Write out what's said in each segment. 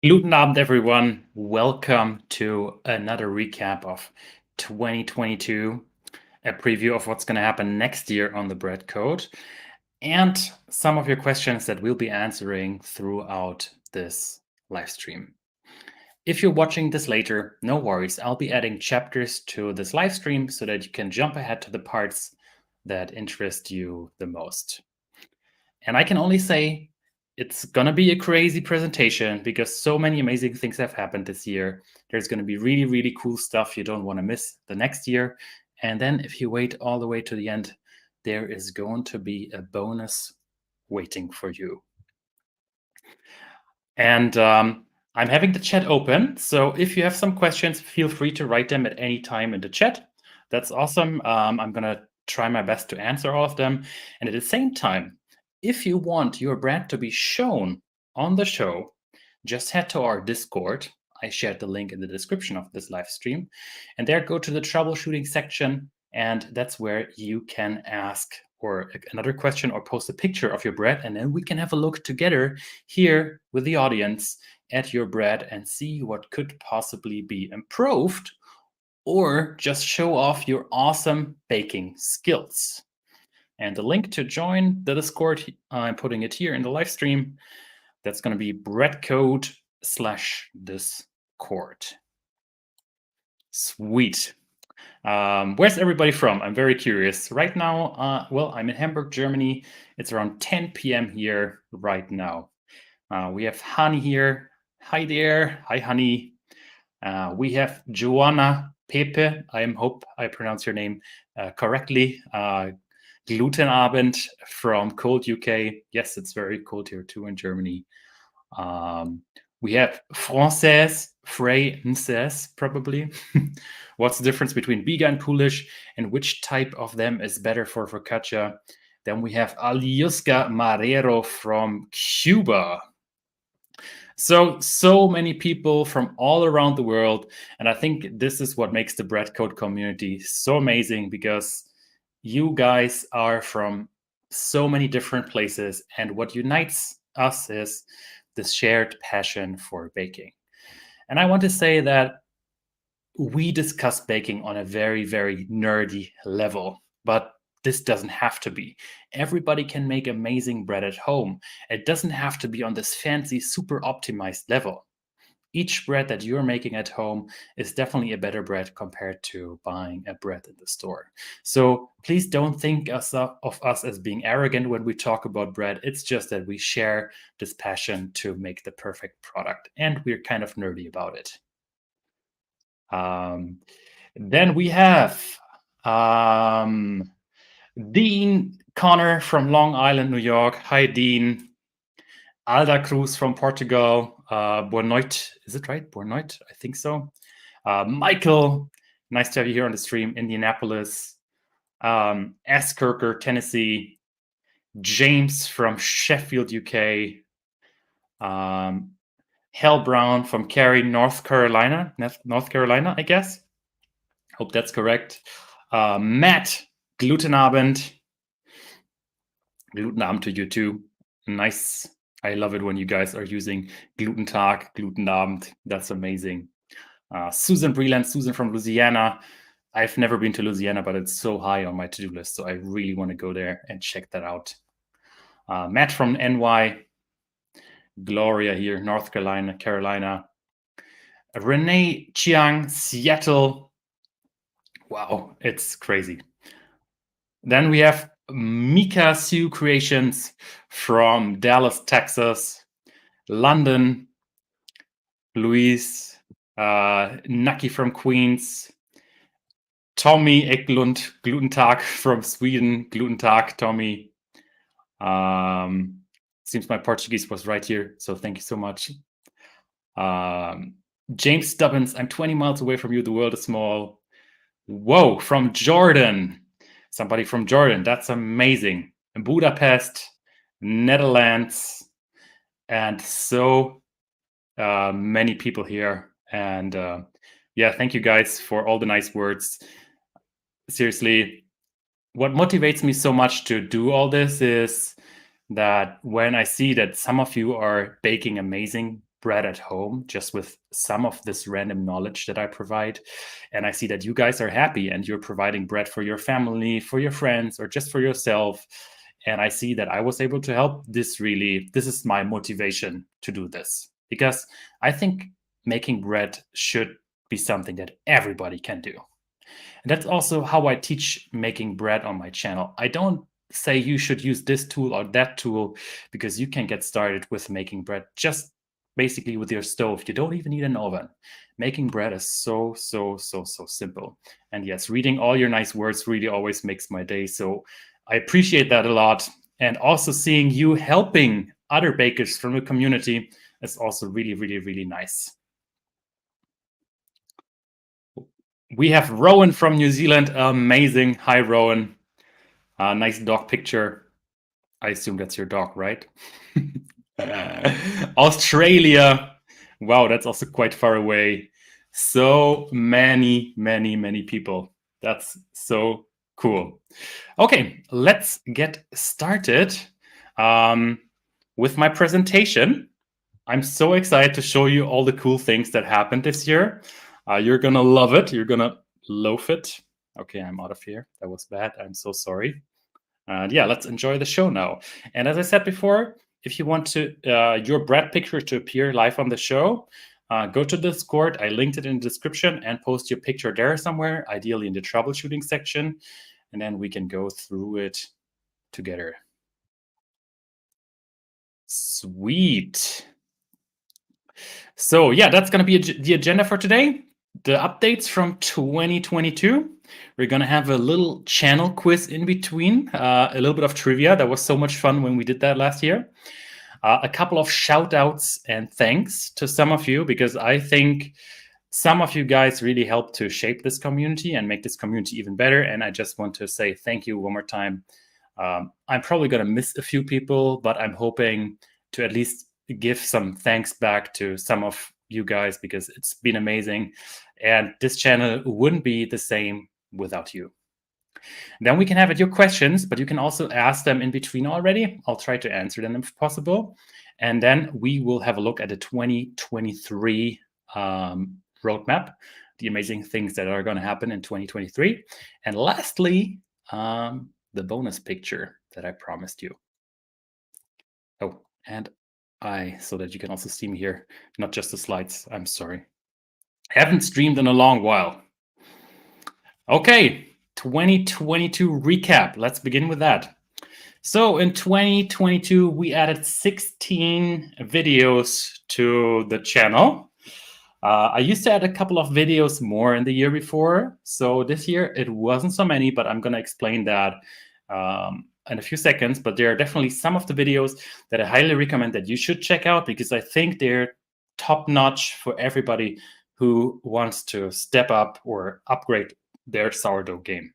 Guten Abend, everyone. Welcome to another recap of 2022, a preview of what's going to happen next year on the Bread Code, and some of your questions that we'll be answering throughout this live stream. If you're watching this later, no worries. I'll be adding chapters to this live stream so that you can jump ahead to the parts that interest you the most. And I can only say it's going to be a crazy presentation because so many amazing things have happened this year. There's going to be really, really cool stuff you don't want to miss the next year. And then if you wait all the way to the end, there is going to be a bonus waiting for you. And I'm having the chat open. So if you have some questions, feel free to write them at any time in the chat. That's awesome. I'm going to try my best to answer all of them. And at the same time, if you want your brand to be shown on the show, just head to our Discord. I shared the link in the description of this live stream. And there, go to the troubleshooting section. And that's where you can ask or another question or post a picture of your bread. And then we can have a look together here with the audience at your bread and see what could possibly be improved or just show off your awesome baking skills. And the link to join the Discord, I'm putting it here in the live stream. That's going to be breadcode/Discord. Sweet. Where's everybody from? I'm very curious. Right now, well, I'm in Hamburg, Germany. It's around 10 p.m. here right now. We have Hani here. Hi there. Hi, Hani. We have Joanna Pepe. I hope I pronounce your name correctly. Glutenabend from cold UK. Yes, it's very cold here too in Germany. We have Française, Frances, probably. What's the difference between Biga and Polish, and which type of them is better for focaccia? Then we have Aliuska Marrero from Cuba. So many people from all around the world. And I think this is what makes the Bread Code community so amazing, because you guys are from so many different places. And what unites us is this shared passion for baking. And I want to say that we discuss baking on a very, very nerdy level, but this doesn't have to be. Everybody can make amazing bread at home. It doesn't have to be on this fancy, super optimized level. Each bread that you're making at home is definitely a better bread compared to buying a bread in the store. So please don't think of us as being arrogant when we talk about bread. It's just that we share this passion to make the perfect product, and we're kind of nerdy about it. Then we have Dean Connor from Long Island, New York. Hi, Dean. Alda Cruz from Portugal. Boa noite. Is it right? Boa noite? I think so. Michael, nice to have you here on the stream. Indianapolis. S. Kirker, Tennessee. James from Sheffield, UK. Hal Brown from Cary, North Carolina, I guess. Hope that's correct. Matt, Glutenabend. Glutenabend to you too. Nice. I love it when you guys are using Glutentag, Glutenabend. That's amazing. Susan Breland, Susan from Louisiana. I've never been to Louisiana, but it's so high on my to-do list, so I really want to go there and check that out. Matt from NY. Gloria here, North Carolina. Renee Chiang, Seattle. Wow, it's crazy. Then we have Mika Sue Creations from Dallas, Texas. London. Luis. Naki from Queens. Tommy Eklund, Glutentag from Sweden. Glutentag, Tommy. Seems my Portuguese was right here, so thank you so much. James Stubbins, I'm 20 miles away from you. The world is small. Whoa, from Jordan. Somebody from Jordan. That's amazing. In Budapest, Netherlands, and so many people here. And yeah, thank you guys for all the nice words. Seriously, what motivates me so much to do all this is that when I see that some of you are baking amazing bread at home just with some of this random knowledge that I provide. And I see that you guys are happy and you're providing bread for your family, for your friends, or just for yourself. And I see that I was able to help. This is my motivation to do this, because I think making bread should be something that everybody can do. And that's also how I teach making bread on my channel. I don't say you should use this tool or that tool, because you can get started with making bread just basically with your stove. You don't even need an oven. Making bread is so simple. And yes, reading all your nice words really always makes my day. So I appreciate that a lot. And also seeing you helping other bakers from the community is also really nice. We have Rowan from New Zealand. Amazing. Hi, Rowan. Nice dog picture. I assume that's your dog, right? Australia. Wow, that's also quite far away. So many people. That's so cool. Okay, let's get started with my presentation. I'm so excited to show you all the cool things that happened this year. You're gonna love it. You're gonna loaf it. Okay, I'm out of here. That was bad. I'm so sorry. Yeah, let's enjoy the show now. And as I said before, if you want to your bread picture to appear live on the show, go to Discord. I linked it in the description, and post your picture there somewhere, ideally in the troubleshooting section, and then we can go through it together. Sweet. So yeah, that's going to be the agenda for today. The updates from 2022. We're going to have a little channel quiz in between, a little bit of trivia. That was so much fun when we did that last year. A couple of shout outs and thanks to some of you, because I think some of you guys really helped to shape this community and make this community even better. And I just want to say thank you one more time. I'm probably going to miss a few people, but I'm hoping to at least give some thanks back to some of you guys, because it's been amazing. And this channel wouldn't be the same without you. Then we can have your questions, but you can also ask them in between already. I'll try to answer them if possible. And then we will have a look at the 2023 roadmap, the amazing things that are going to happen in 2023. And lastly, the bonus picture that I promised you. Oh, and so that you can also see me here, not just the slides. I'm sorry. I haven't streamed in a long while. Okay, 2022 recap. Let's begin with that. So in 2022, we added 16 videos to the channel. I used to add a couple of videos more in the year before. So this year it wasn't so many, but I'm going to explain that in a few seconds. But there are definitely some of the videos that I highly recommend that you should check out, because I think they're top notch for everybody who wants to step up or upgrade their sourdough game.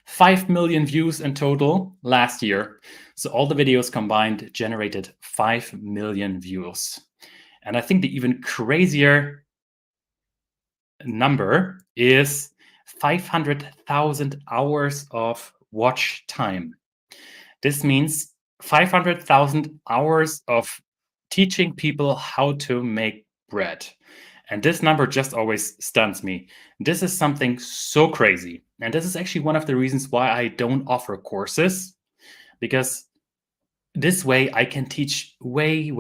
5 million views in total last year. So all the videos combined generated 5 million views. And I think the even crazier number is 500,000 hours of watch time. This means 500,000 hours of teaching people how to make bread. And this number just always stuns me. This is something so crazy. And this is actually one of the reasons why I don't offer courses, because this way I can teach way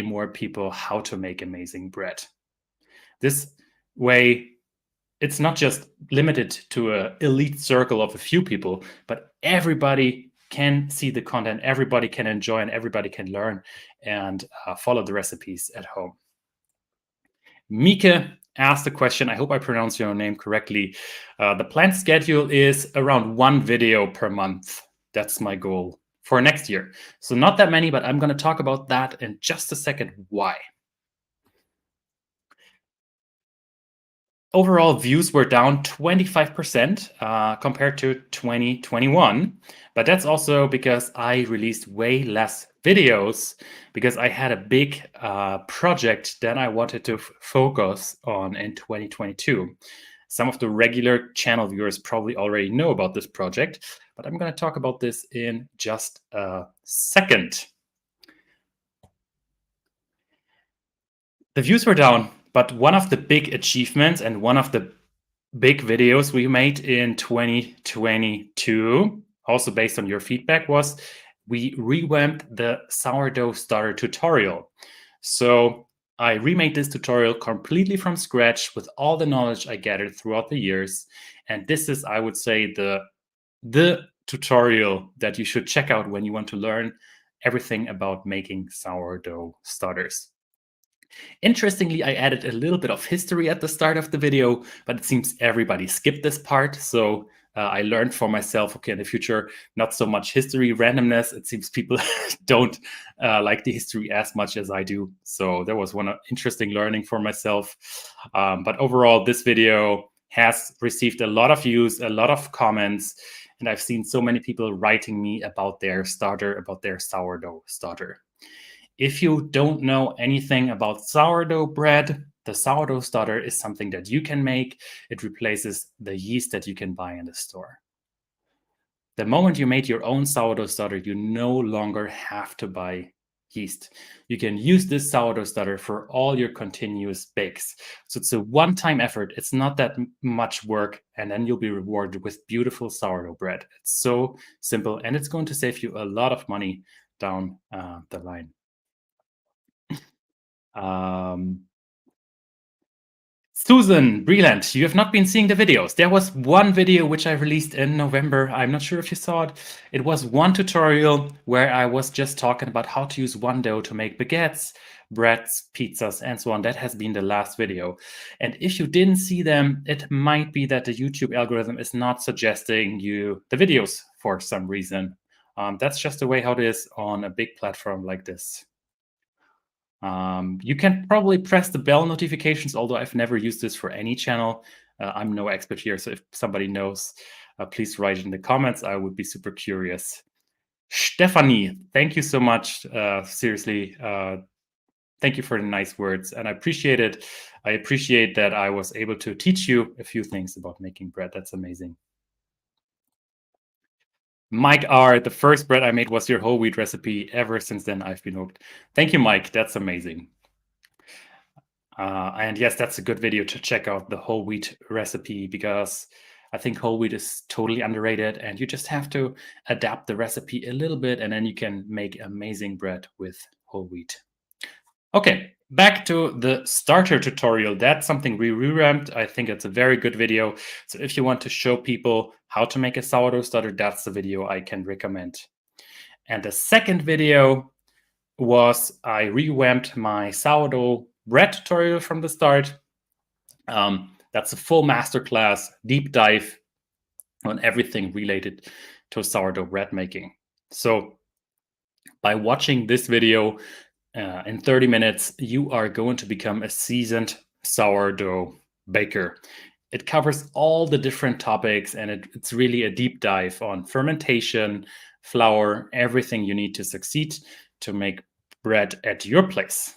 more people how to make amazing bread. This way, it's not just limited to an elite circle of a few people, but everybody can see the content, everybody can enjoy, and everybody can learn and follow the recipes at home. Mika asked a question. I hope I pronounced your name correctly. The planned schedule is around 1 video per month. That's my goal for next year. So not that many, but I'm going to talk about that in just a second. Why? Overall views were down 25% compared to 2021. But that's also because I released way less videos, because I had a big project that I wanted to focus on in 2022. Some of the regular channel viewers probably already know about this project, but I'm going to talk about this in just a second. The views were down, but one of the big achievements and one of the big videos we made in 2022, also based on your feedback, was we revamped the sourdough starter tutorial. So I remade this tutorial completely from scratch with all the knowledge I gathered throughout the years. And this is, I would say, the tutorial that you should check out when you want to learn everything about making sourdough starters. Interestingly, I added a little bit of history at the start of the video, but it seems everybody skipped this part. So I learned for myself, okay, in the future, not so much history randomness. It seems people don't like the history as much as I do. So there was one interesting learning for myself. But overall, this video has received a lot of views, a lot of comments, and I've seen so many people writing me about their starter, about their sourdough starter. If you don't know anything about sourdough bread, the sourdough starter is something that you can make. It replaces the yeast that you can buy in the store. The moment you made your own sourdough starter, you no longer have to buy yeast. You can use this sourdough starter for all your continuous bakes. So it's a one-time effort. It's not that much work, and then you'll be rewarded with beautiful sourdough bread. It's so simple, and it's going to save you a lot of money down the line. Susan Breland, you have not been seeing the videos. There was one video which I released in November. I'm not sure if you saw it. It was one tutorial where I was just talking about how to use one dough to make baguettes, breads, pizzas, and so on. That has been the last video. And if you didn't see them, it might be that the YouTube algorithm is not suggesting you the videos for some reason. That's just the way how it is on a big platform like this. You can probably press the bell notifications, although I've never used this for any channel. I'm no expert here, so if somebody knows, please write it in the comments. I would be super curious. Stephanie, thank you so much. Seriously, thank you for the nice words, and I appreciate it. I appreciate that I was able to teach you a few things about making bread. That's amazing. Mike R, the first bread I made was your whole wheat recipe. Ever since then, I've been hooked. Thank you, Mike. That's amazing. And yes, that's a good video to check out, the whole wheat recipe, because I think whole wheat is totally underrated, and you just have to adapt the recipe a little bit, and then you can make amazing bread with whole wheat. Okay, back to the starter tutorial. That's something we revamped. I think it's a very good video. So if you want to show people how to make a sourdough starter, that's the video I can recommend. And the second video was I revamped my sourdough bread tutorial from the start. That's a full masterclass, deep dive on everything related to sourdough bread making. So by watching this video in 30 minutes, you are going to become a seasoned sourdough baker. It covers all the different topics, and it's really a deep dive on fermentation, flour, everything you need to succeed to make bread at your place.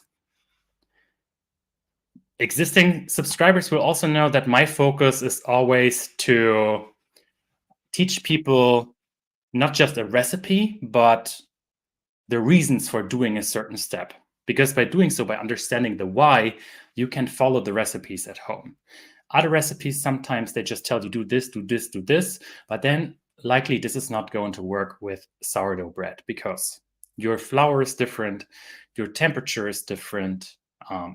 Existing subscribers will also know that my focus is always to teach people not just a recipe, but the reasons for doing a certain step. Because by doing so, by understanding the why, you can follow the recipes at home. Other recipes, sometimes they just tell you do this, do this, do this, but then likely this is not going to work with sourdough bread because your flour is different, your temperature is different,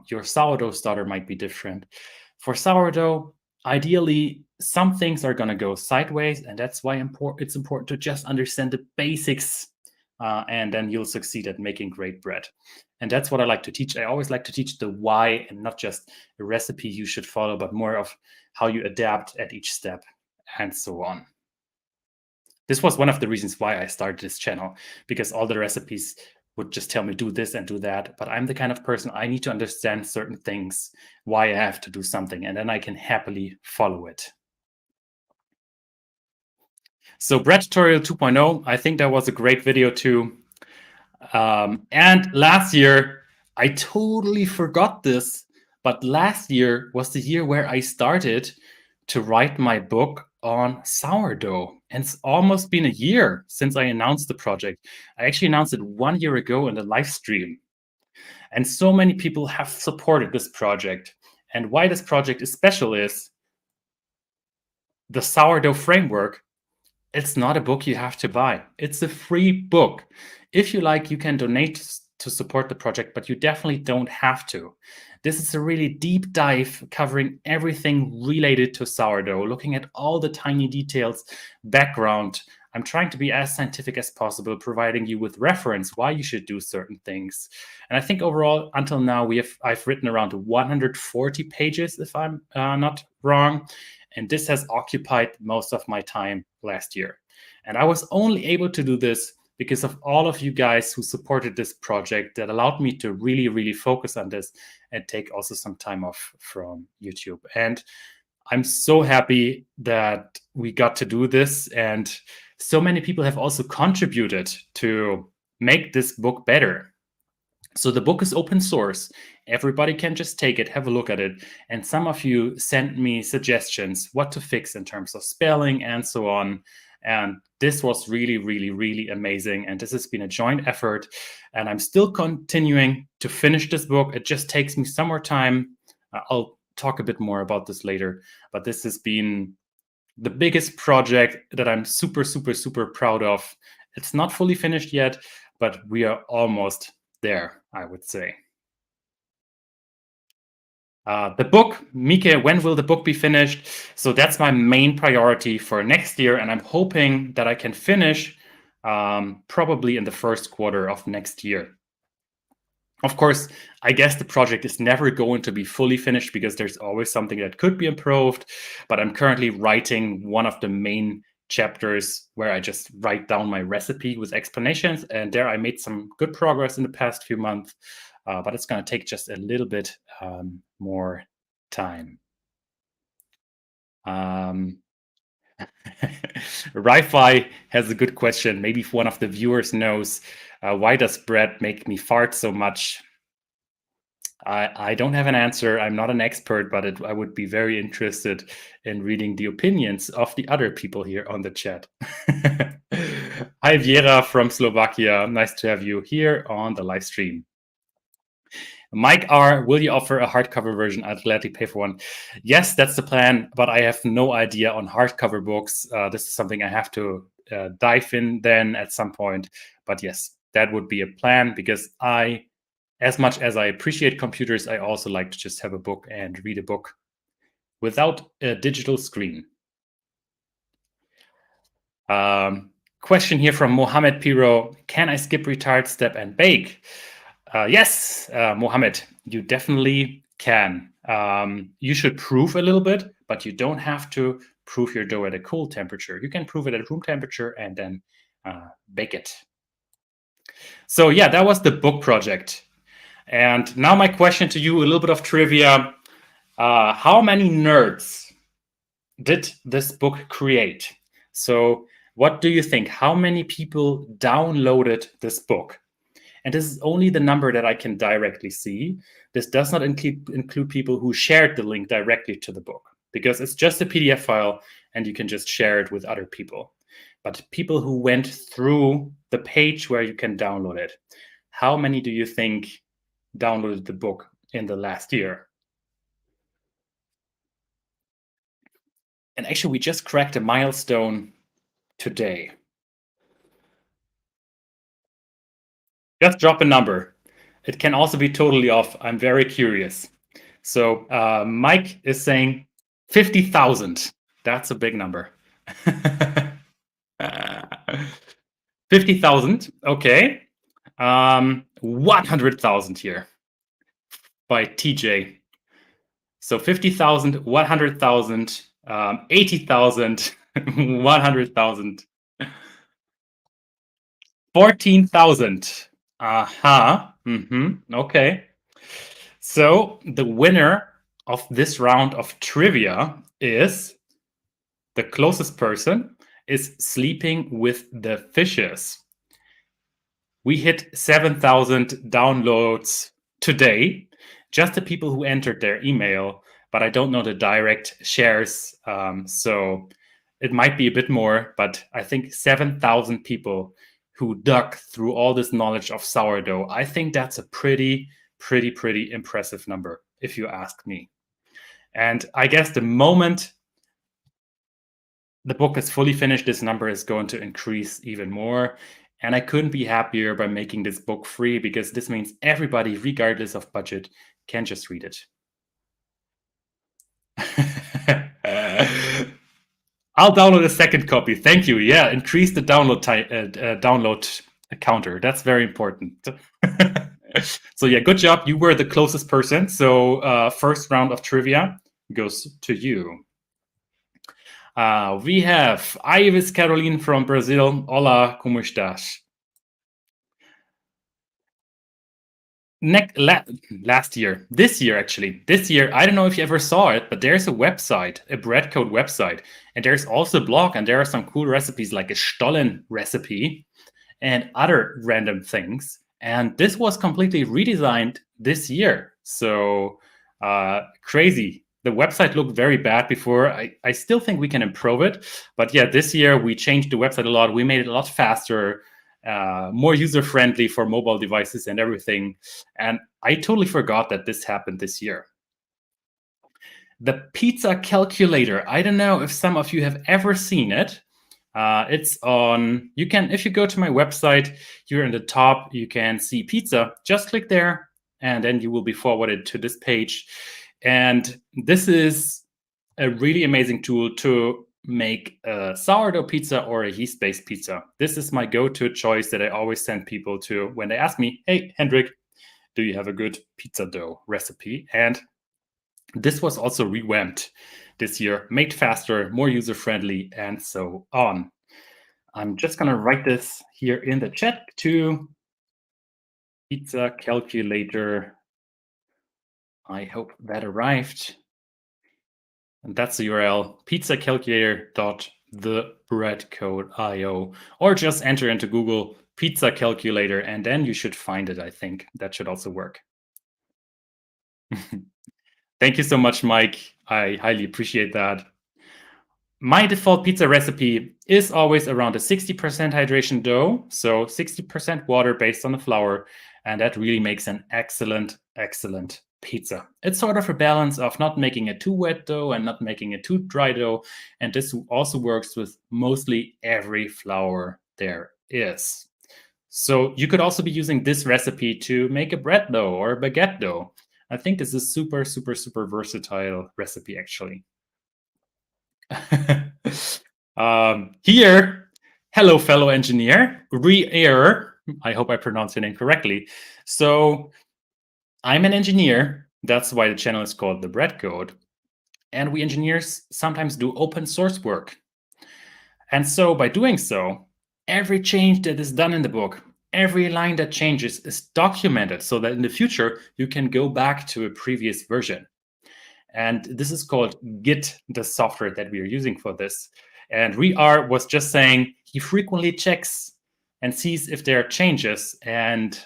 your sourdough starter might be different. For sourdough, ideally, some things are going to go sideways, and that's why it's important to just understand the basics, and then you'll succeed at making great bread. And that's what I like to teach. I always like to teach the why, and not just a recipe you should follow, but more of how you adapt at each step and so on. This was one of the reasons why I started this channel, because all the recipes would just tell me do this and do that. But I'm the kind of person, I need to understand certain things, why I have to do something, and then I can happily follow it. So Bread Tutorial 2.0, I think that was a great video too. And last year, I totally forgot this, but last year was the year where I started to write my book on sourdough. And it's almost been a year since I announced the project. I actually announced it 1 year ago in a live stream. And so many people have supported this project. And why this project is special is the sourdough framework. It's not a book you have to buy. It's a free book. If you like, you can donate to support the project, but you definitely don't have to. This is a really deep dive covering everything related to sourdough, looking at all the tiny details, background. I'm trying to be as scientific as possible, providing you with reference why you should do certain things. And I think overall, until now, I've written around 140 pages, if I'm not wrong. And this has occupied most of my time last year. And I was only able to do this because of all of you guys who supported this project that allowed me to really, really focus on this and take also some time off from YouTube. And I'm so happy that we got to do this. And so many people have also contributed to make this book better. So the book is open source. Everybody can just take it, have a look at it. And some of you sent me suggestions what to fix in terms of spelling and so on. And this was really, really, really amazing. And this has been a joint effort. And I'm still continuing to finish this book. It just takes me some more time. I'll talk a bit more about this later. But this has been the biggest project that I'm super, super, super proud of. It's not fully finished yet, but we are almost there, I would say. The book, Mike, when will the book be finished? So that's my main priority for next year. And I'm hoping that I can finish probably in the first quarter of next year. Of course, I guess the project is never going to be fully finished because there's always something that could be improved. But I'm currently writing one of the main chapters where I just write down my recipe with explanations. And there I made some good progress in the past few months. But it's going to take just a little bit more time. Ri-Fi has a good question. Maybe if one of the viewers knows, why does bread make me fart so much? I don't have an answer. I'm not an expert, but I would be very interested in reading the opinions of the other people here on the chat. Hi, Viera from Slovakia. Nice to have you here on the live stream. Mike R, will you offer a hardcover version? I'd gladly pay for one. Yes, that's the plan, but I have no idea on hardcover books. This is something I have to dive in then at some point. But yes, that would be a plan because as much as I appreciate computers, I also like to just have a book and read a book without a digital screen. Question here from Mohammed Piro. Can I skip retard step and bake? Yes, Mohammed, you definitely can. You should proof a little bit, but you don't have to proof your dough at a cool temperature. You can proof it at room temperature and then bake it. So yeah, that was the book project. And now my question to you, a little bit of trivia. How many nerds did this book create? So what do you think? How many people downloaded this book? And this is only the number that I can directly see. This does not include people who shared the link directly to the book because it's just a PDF file and you can just share it with other people. But people who went through the page where you can download it, how many do you think downloaded the book in the last year? And actually, we just cracked a milestone today. Just drop a number. It can also be totally off. I'm very curious. So Mike is saying 50,000. That's a big number. 50,000. Okay. 100,000 here by TJ. So 50,000, 100,000, 80,000, 100,000, 14,000. Aha. Okay. So the winner of this round of trivia is the closest person is Sleeping with the Fishes. We hit 7,000 downloads today. Just the people who entered their email, but I don't know the direct shares. So it might be a bit more, but I think 7,000 people who dug through all this knowledge of sourdough. I think that's a pretty impressive number, if you ask me. And I guess the moment the book is fully finished, this number is going to increase even more. And I couldn't be happier by making this book free, because this means everybody, regardless of budget, can just read it. I'll download a second copy. Thank you. Yeah, increase the download counter. That's very important. So yeah, good job. You were the closest person. So first round of trivia goes to you. We have Ives Caroline from Brazil. Hola, como estás? Last year, this year, I don't know if you ever saw it, but there's a website, a bread code website, and there's also a blog, and there are some cool recipes like a Stollen recipe and other random things. And this was completely redesigned this year. So crazy. The website looked very bad before. I still think we can improve it. But yeah, this year we changed the website a lot. We made it a lot faster, more user-friendly for mobile devices and everything. And I totally forgot that this happened this year. The pizza calculator. I don't know if some of you have ever seen it. It's on, you can, if you go to my website, here in the top, you can see pizza. Just click there, and then you will be forwarded to this page. And this is a really amazing tool to make a sourdough pizza or a yeast-based pizza. This is my go-to choice that I always send people to when they ask me, hey, Hendrik, do you have a good pizza dough recipe? And this was also revamped this year, made faster, more user-friendly, and so on. I'm just going to write this here in the chat to pizza calculator. I hope that arrived. And that's the URL, pizzacalculator.thebreadcode.io, or just enter into Google pizza calculator, and then you should find it. I think that should also work. Thank you so much, Mike. I highly appreciate that. My default pizza recipe is always around a 60% hydration dough, so 60% water based on the flour, and that really makes an excellent pizza. It's sort of a balance of not making a too wet dough and not making a too dry dough, and this also works with mostly every flour there is. So you could also be using this recipe to make a bread dough or a baguette dough. I think this is super versatile recipe, actually. Here, hello, fellow engineer, Re-Air. I hope I pronounced your name correctly. So I'm an engineer. That's why the channel is called The Bread Code. And we engineers sometimes do open source work. And so by doing so, every change that is done in the book, every line that changes is documented so that in the future, you can go back to a previous version. And this is called Git, the software that we are using for this. And Re-R was just saying he frequently checks and sees if there are changes, and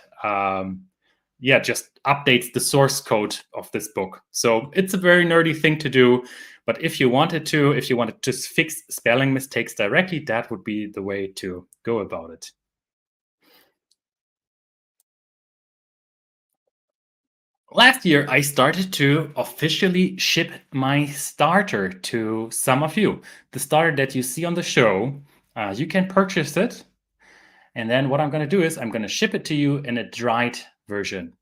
yeah, just updates the source code of this book. So it's a very nerdy thing to do. But if you wanted to just fix spelling mistakes directly, that would be the way to go about it. Last year, I started to officially ship my starter to some of you. The starter that you see on the show, you can purchase it. And then what I'm going to do is I'm going to ship it to you in a dried version.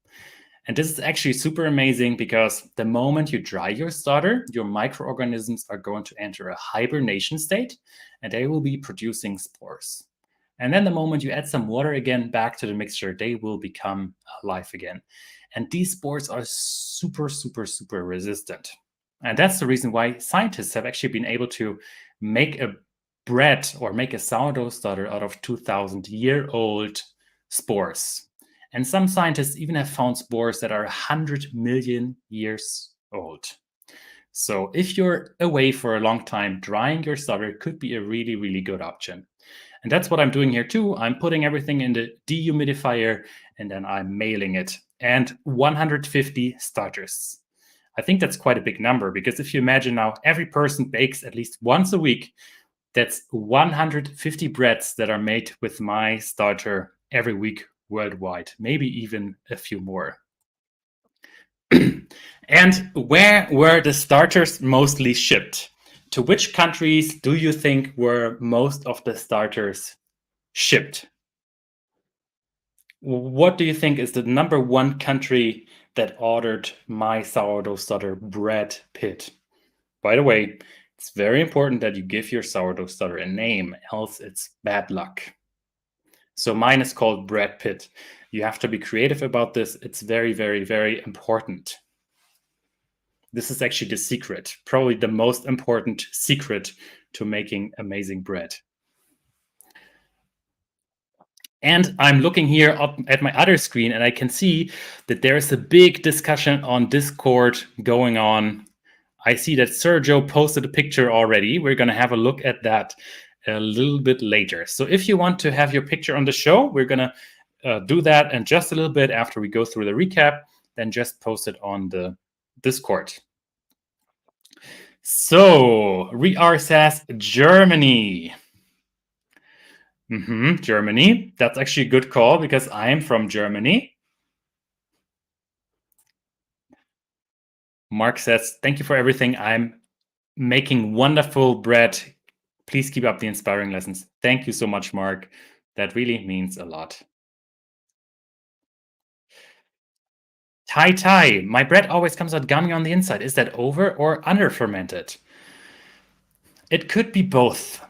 And this is actually super amazing, because the moment you dry your starter, your microorganisms are going to enter a hibernation state, and they will be producing spores. And then the moment you add some water again back to the mixture, they will become alive again. And these spores are super resistant. And that's the reason why scientists have actually been able to make a bread or make a sourdough starter out of 2,000-year-old spores. And some scientists even have found spores that are 100 million years old. So if you're away for a long time, drying your starter could be a really good option. And that's what I'm doing here too. I'm putting everything in the dehumidifier, and then I'm mailing it. And 150 starters. I think that's quite a big number, because if you imagine now every person bakes at least once a week, That's 150 breads that are made with my starter every week worldwide, maybe even a few more. And where were the starters mostly shipped? To which countries do you think were most of the starters shipped? What do you think is the number one country that ordered my sourdough starter bread pit? By the way, it's very important that you give your sourdough starter a name, else it's bad luck. So mine is called Bread Pit. You have to be creative about this. It's very, very, very important. This is actually the secret, probably the most important secret to making amazing bread. And I'm looking here up at my other screen, and I can see that there is a big discussion on Discord going on. I see that Sergio posted a picture already. We're going to have a look at that a little bit later. So if you want to have your picture on the show, we're going to do that in just a little bit after we go through the recap. Then just post it on the Discord. So Riar says Germany. Germany. That's actually a good call because I am from Germany. Mark says, thank you for everything. I'm making wonderful bread. Please keep up the inspiring lessons. Thank you so much, Mark. That really means a lot. Tai, my bread always comes out gummy on the inside. Is that over or under fermented? It could be both.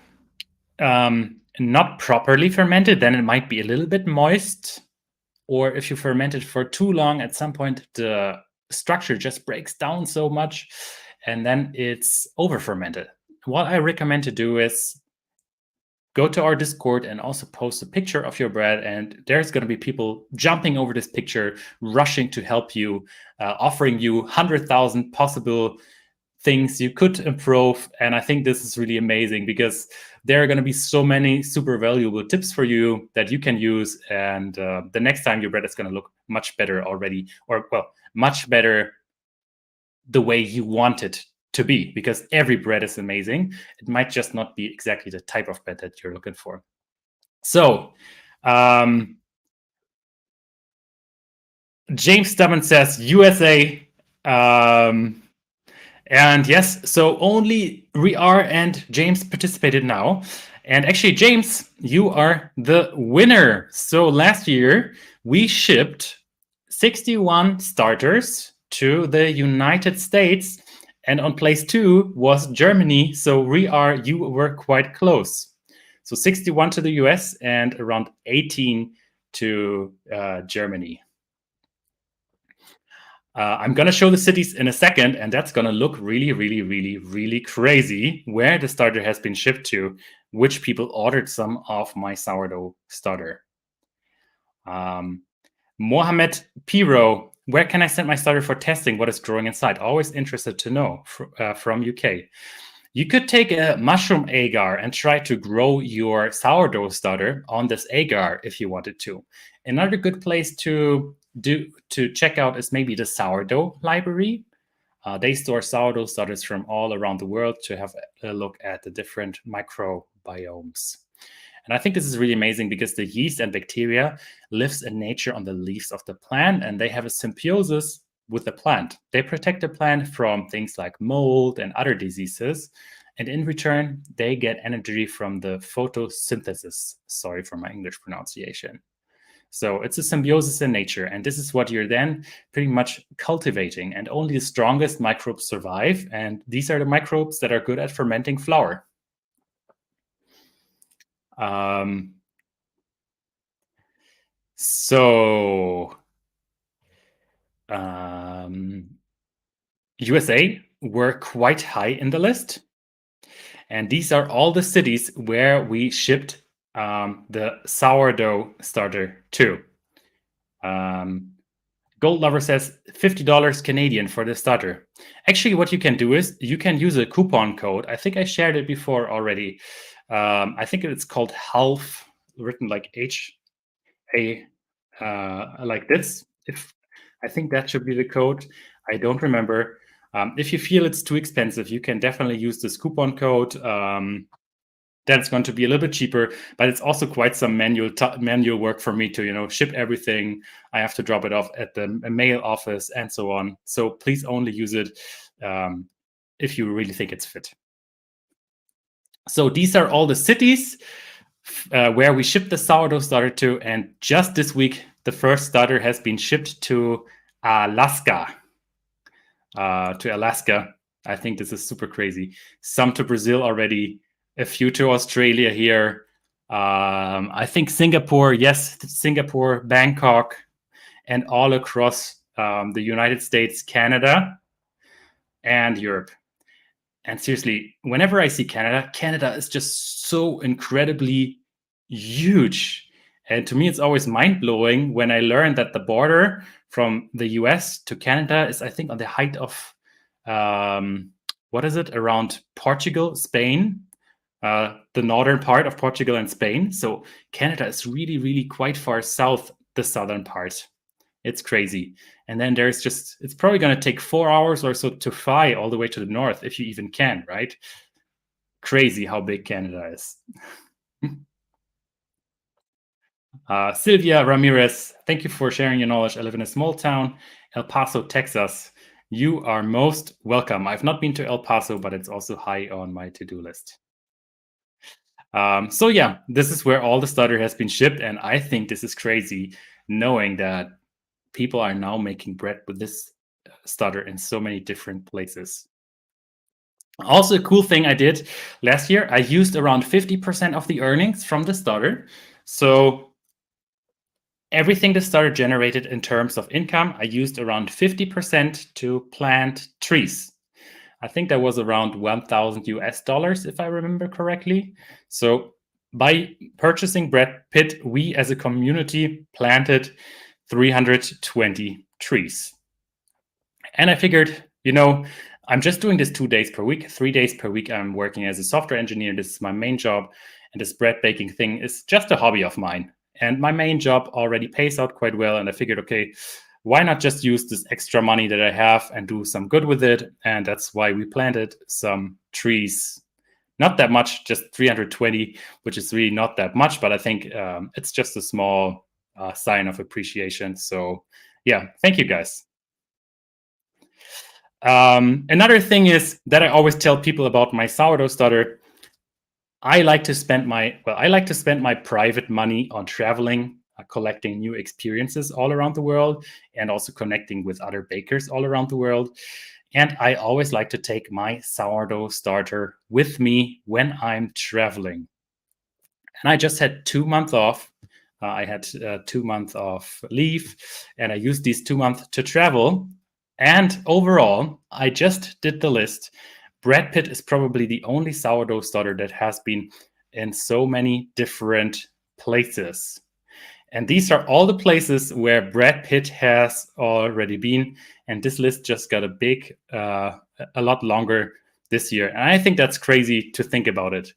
Not properly fermented, then it might be a little bit moist. Or if you ferment it for too long, at some point the structure just breaks down so much and then it's over fermented. What I recommend to do is go to our Discord and also post a picture of your bread, and there's going to be people jumping over this picture, rushing to help you, offering you 100,000 possible things you could improve. And I think this is really amazing because there are going to be so many super valuable tips for you that you can use. And the next time your bread is going to look much better already, or well, much better the way you want it to be, because every bread is amazing. It might just not be exactly the type of bread that you're looking for. So, James Stubborn says USA. And yes, so only Riar and James participated now. And actually, James, you are the winner. So last year, we shipped 61 starters to the United States. And on place 2 was Germany. So Riar, you were quite close. So 61 to the US and around 18 to Germany. I'm going to show the cities in a second, and that's going to look really, really, really, really crazy where the starter has been shipped to, which people ordered some of my sourdough starter. Mohammed Piro, where can I send my starter for testing what is growing inside? Always interested to know from UK. You could take a mushroom agar and try to grow your sourdough starter on this agar if you wanted to. Another good place to check out is maybe the sourdough library. They store sourdough starters from all around the world to have a look at the different microbiomes. And I think this is really amazing because the yeast and bacteria lives in nature on the leaves of the plant, and they have a symbiosis with the plant. They protect the plant from things like mold and other diseases. And in return, they get energy from the photosynthesis. Sorry for my English pronunciation. So it's a symbiosis in nature. And this is what you're then pretty much cultivating. And only the strongest microbes survive. And these are the microbes that are good at fermenting flour. USA were quite high in the list. And these are all the cities where we shipped the sourdough starter to. Gold Lover says $50 Canadian for the starter. Actually, what you can do is you can use a coupon code. I think I shared it before already. I think it's called HALF, written like H-A, like this. I think that should be the code. I don't remember. If you feel it's too expensive, you can definitely use this coupon code. That's going to be a little bit cheaper, but it's also quite some manual work for me to, ship everything. I have to drop it off at the mail office and so on. So please only use it if you really think it's fit. So these are all the cities where we ship the sourdough starter to. And just this week, the first starter has been shipped to Alaska. I think this is super crazy. Some to Brazil already, a few to Australia here. I think Singapore, yes, Singapore, Bangkok, and all across the United States, Canada, and Europe. And seriously, whenever I see Canada is just so incredibly huge. And to me, it's always mind-blowing when I learn that the border from the US to Canada is, I think, on the height of, what is it, around Portugal, Spain, the northern part of Portugal and Spain. So Canada is really, really quite far south, the southern part. It's crazy. And then it's probably going to take 4 hours or so to fly all the way to the north, if you even can, right? Crazy how big Canada is. Sylvia Ramirez, thank you for sharing your knowledge. I live in a small town, El Paso, Texas. You are most welcome. I've not been to El Paso, but it's also high on my to-do list. So yeah, this is where all the starter has been shipped. And I think this is crazy, knowing that people are now making bread with this starter in so many different places. Also, a cool thing I did last year, I used around 50% of the earnings from the starter. So everything the starter generated in terms of income, I used around 50% to plant trees. I think that was around 1,000 US dollars, if I remember correctly. So by purchasing Bread Pit, we as a community planted 320 trees. And I figured, I'm just doing this 2 days per week. 3 days per week, I'm working as a software engineer. This is my main job. And this bread baking thing is just a hobby of mine. And my main job already pays out quite well. And I figured, okay, why not just use this extra money that I have and do some good with it? And that's why we planted some trees. Not that much, just 320, which is really not that much. But I think it's just a small sign of appreciation. So yeah, thank you guys. Another thing is that I always tell people about my sourdough starter. I like to spend my private money on traveling, collecting new experiences all around the world, and also connecting with other bakers all around the world. And I always like to take my sourdough starter with me when I'm traveling. And I just had 2 months off. I had 2 months of leave, and I used these 2 months to travel. And overall, I just did the list. Bread Pit is probably the only sourdough starter that has been in so many different places. And these are all the places where Bread Pit has already been. And this list just got a lot longer this year. And I think that's crazy to think about it.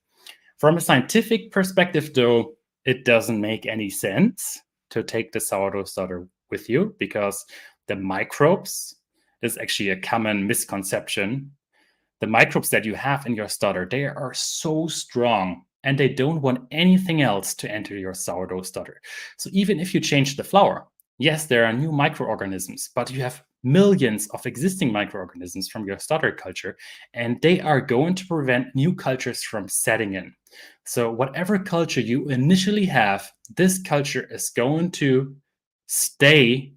From a scientific perspective, though, it doesn't make any sense to take the sourdough starter with you, because the microbes is actually a common misconception. The microbes that you have in your starter, they are so strong and they don't want anything else to enter your sourdough starter. So even if you change the flour, yes, there are new microorganisms, but you have millions of existing microorganisms from your starter culture, and they are going to prevent new cultures from setting in. So whatever culture you initially have, this culture is going to stay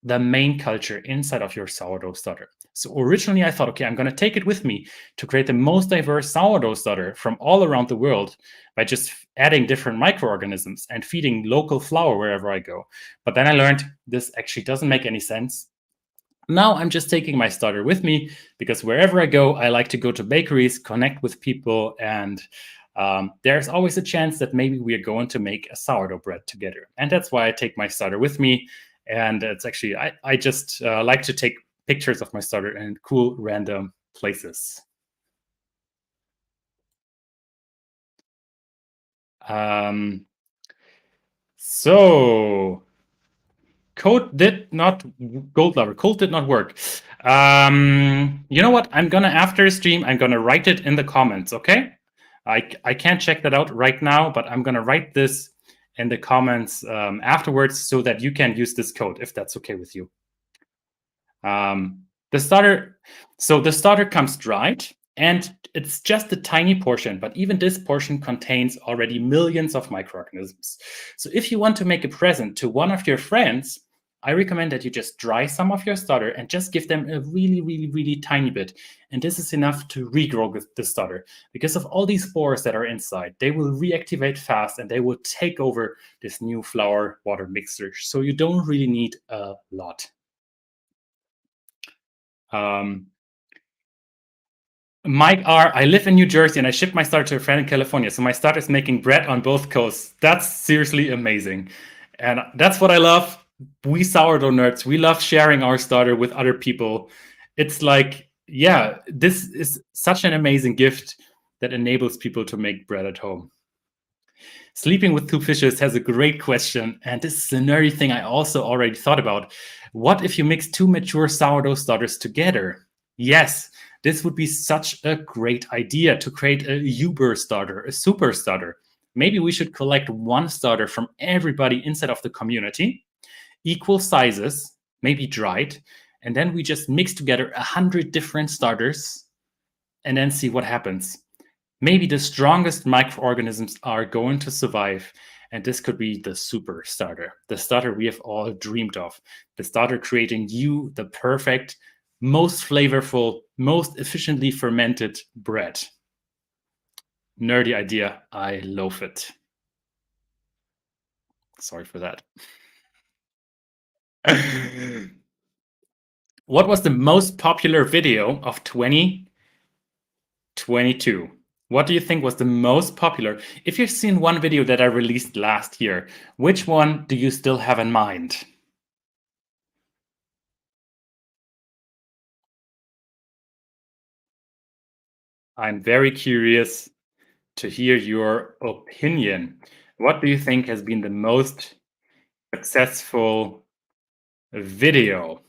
the main culture inside of your sourdough starter. So originally I thought, okay, I'm going to take it with me to create the most diverse sourdough starter from all around the world by just adding different microorganisms and feeding local flour wherever I go. But then I learned this actually doesn't make any sense. Now I'm just taking my starter with me because wherever I go, I like to go to bakeries, connect with people, and there's always a chance that maybe we are going to make a sourdough bread together. And that's why I take my starter with me. And it's actually, I just like to take pictures of my starter in cool, random places. So code did not work. You know what? I'm gonna, after the stream, I'm gonna write it in the comments, okay? I can't check that out right now, but I'm going to write this in the comments afterwards so that you can use this code if that's okay with you. The starter comes dried, and it's just a tiny portion, but even this portion contains already millions of microorganisms. So if you want to make a present to one of your friends, I recommend that you just dry some of your starter and just give them a really, really, really tiny bit. And this is enough to regrow the starter. Because of all these spores that are inside, they will reactivate fast and they will take over this new flour water mixture. So you don't really need a lot. Mike R, I live in New Jersey and I ship my starter to a friend in California. So my starter is making bread on both coasts. That's seriously amazing. And that's what I love. We sourdough nerds, we love sharing our starter with other people. It's like, yeah, this is such an amazing gift that enables people to make bread at home. Sleeping with two fishes has a great question, and this is a nerdy thing I also already thought about. What if you mix two mature sourdough starters together? Yes, this would be such a great idea to create a Uber starter, a super starter. Maybe we should collect one starter from everybody inside of the community, equal sizes, maybe dried, and then we just mix together 100 different starters and then see what happens. Maybe the strongest microorganisms are going to survive, and this could be the super starter, the starter we have all dreamed of, the starter creating you the perfect, most flavorful, most efficiently fermented bread. Nerdy idea, I love it. Sorry for that. What was the most popular video of 2022? What do you think was the most popular? If you've seen one video that I released last year, which one do you still have in mind? I'm very curious to hear your opinion. What do you think has been the most successful video?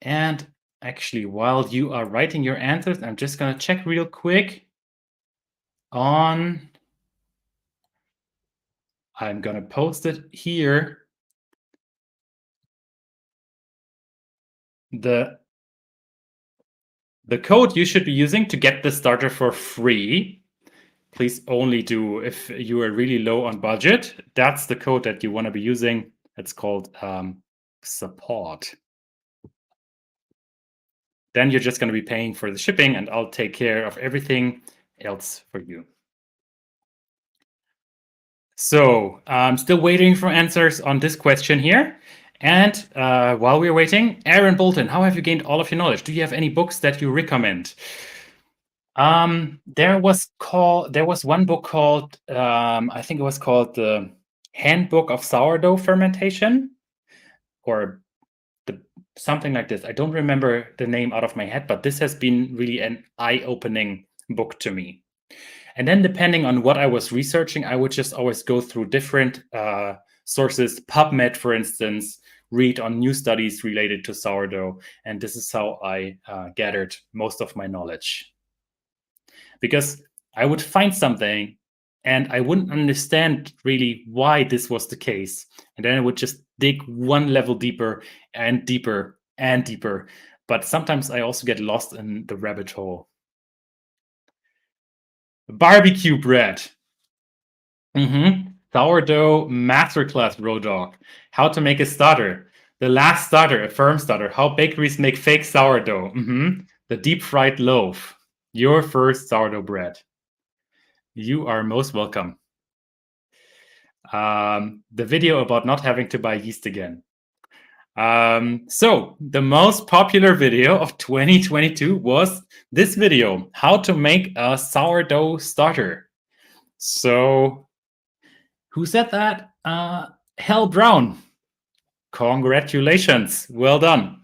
And actually, while you are writing your answers, I'm just going to check real quick on. I'm going to post it here. The code you should be using to get the starter for free, please only do if you are really low on budget. That's the code that you want to be using. It's called support. Then you're just going to be paying for the shipping, and I'll take care of everything else for you. So I'm still waiting for answers on this question here. And while we're waiting, Aaron Bolton, how have you gained all of your knowledge? Do you have any books that you recommend? There was one book called I think it was called the Handbook of Sourdough Fermentation, or something like this. I don't remember the name out of my head, but this has been really an eye-opening book to me. And then depending on what I was researching, I would just always go through different sources, PubMed, for instance, read on new studies related to sourdough. And this is how I gathered most of my knowledge. Because I would find something and I wouldn't understand really why this was the case. And then I would just dig one level deeper and deeper and deeper. But sometimes I also get lost in the rabbit hole. Barbecue bread. Sourdough masterclass, Road Dog. How to make a starter. The last starter, a firm starter. How bakeries make fake sourdough. The deep fried loaf. Your first sourdough bread. You are most welcome. The video about not having to buy yeast again. So the most popular video of 2022 was this video, how to make a sourdough starter. So who said that? Hal Brown. Congratulations. Well done.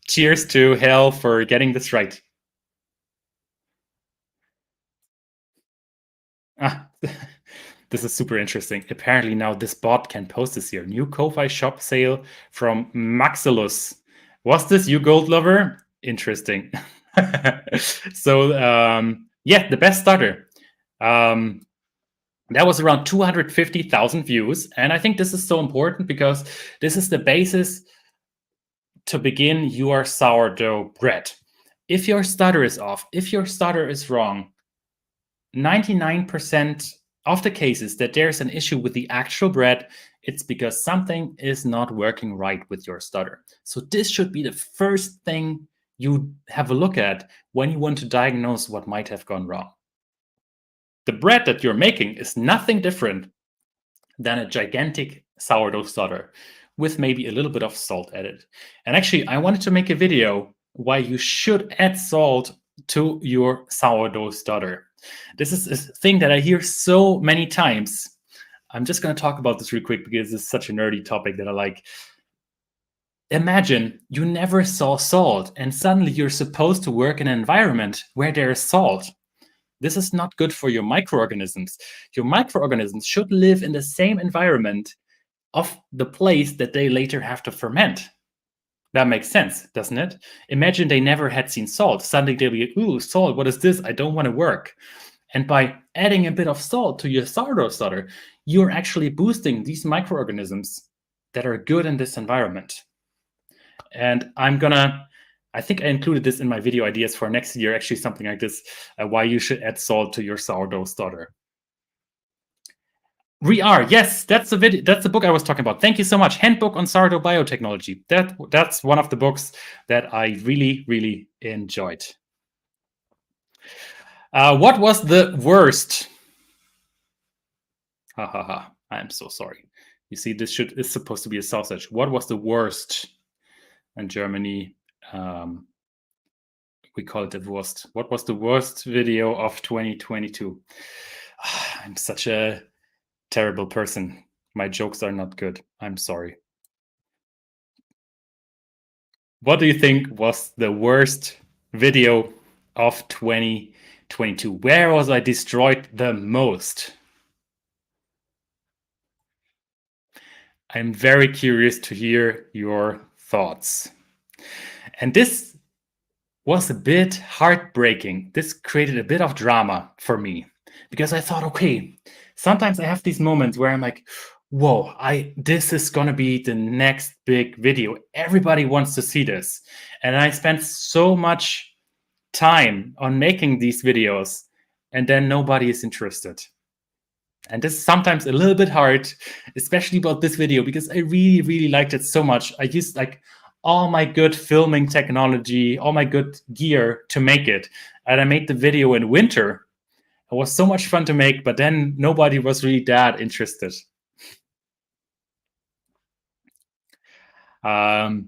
Cheers to Hal for getting this right. This is super interesting. Apparently now this bot can post this here. New Ko-Fi shop sale from Maxilus. Was this you, Gold Lover? Interesting. So yeah, the best starter. That was around 250,000 views. And I think this is so important because this is the basis to begin your sourdough bread. If your starter is off, if your starter is wrong, 99% of the cases that there's an issue with the actual bread, it's because something is not working right with your starter. So this should be the first thing you have a look at when you want to diagnose what might have gone wrong. The bread that you're making is nothing different than a gigantic sourdough starter with maybe a little bit of salt added. And actually, I wanted to make a video why you should add salt to your sourdough starter. This is a thing that I hear so many times. I'm just going to talk about this real quick because it's such a nerdy topic that I like. Imagine you never saw salt and suddenly you're supposed to work in an environment where there is salt. This is not good for your microorganisms. Your microorganisms should live in the same environment of the place that they later have to ferment. That makes sense, doesn't it? Imagine they never had seen salt. Suddenly they'll be, ooh, salt, what is this? I don't want to work. And by adding a bit of salt to your sourdough starter, you're actually boosting these microorganisms that are good in this environment. And I think I included this in my video ideas for next year, actually something like this, why you should add salt to your sourdough starter. We are, yes, that's the book I was talking about. Thank you so much. Handbook on Sourdough Biotechnology. That's one of the books that I really, really enjoyed. What was the worst? Ha ha ha. I'm so sorry. You see, this is supposed to be a sausage. What was the worst in Germany? We call it the worst. What was the worst video of 2022? I'm such a terrible person. My jokes are not good. I'm sorry. What do you think was the worst video of 2022? Where was I destroyed the most? I'm very curious to hear your thoughts. And this was a bit heartbreaking. This created a bit of drama for me because I thought, okay, sometimes I have these moments where I'm like, whoa, this is gonna be the next big video. Everybody wants to see this. And I spent so much time on making these videos and then nobody is interested. And this is sometimes a little bit hard, especially about this video, because I really, really liked it so much. I used like all my good filming technology, all my good gear to make it. And I made the video in winter. It was so much fun to make, but then nobody was really that interested. Debsec,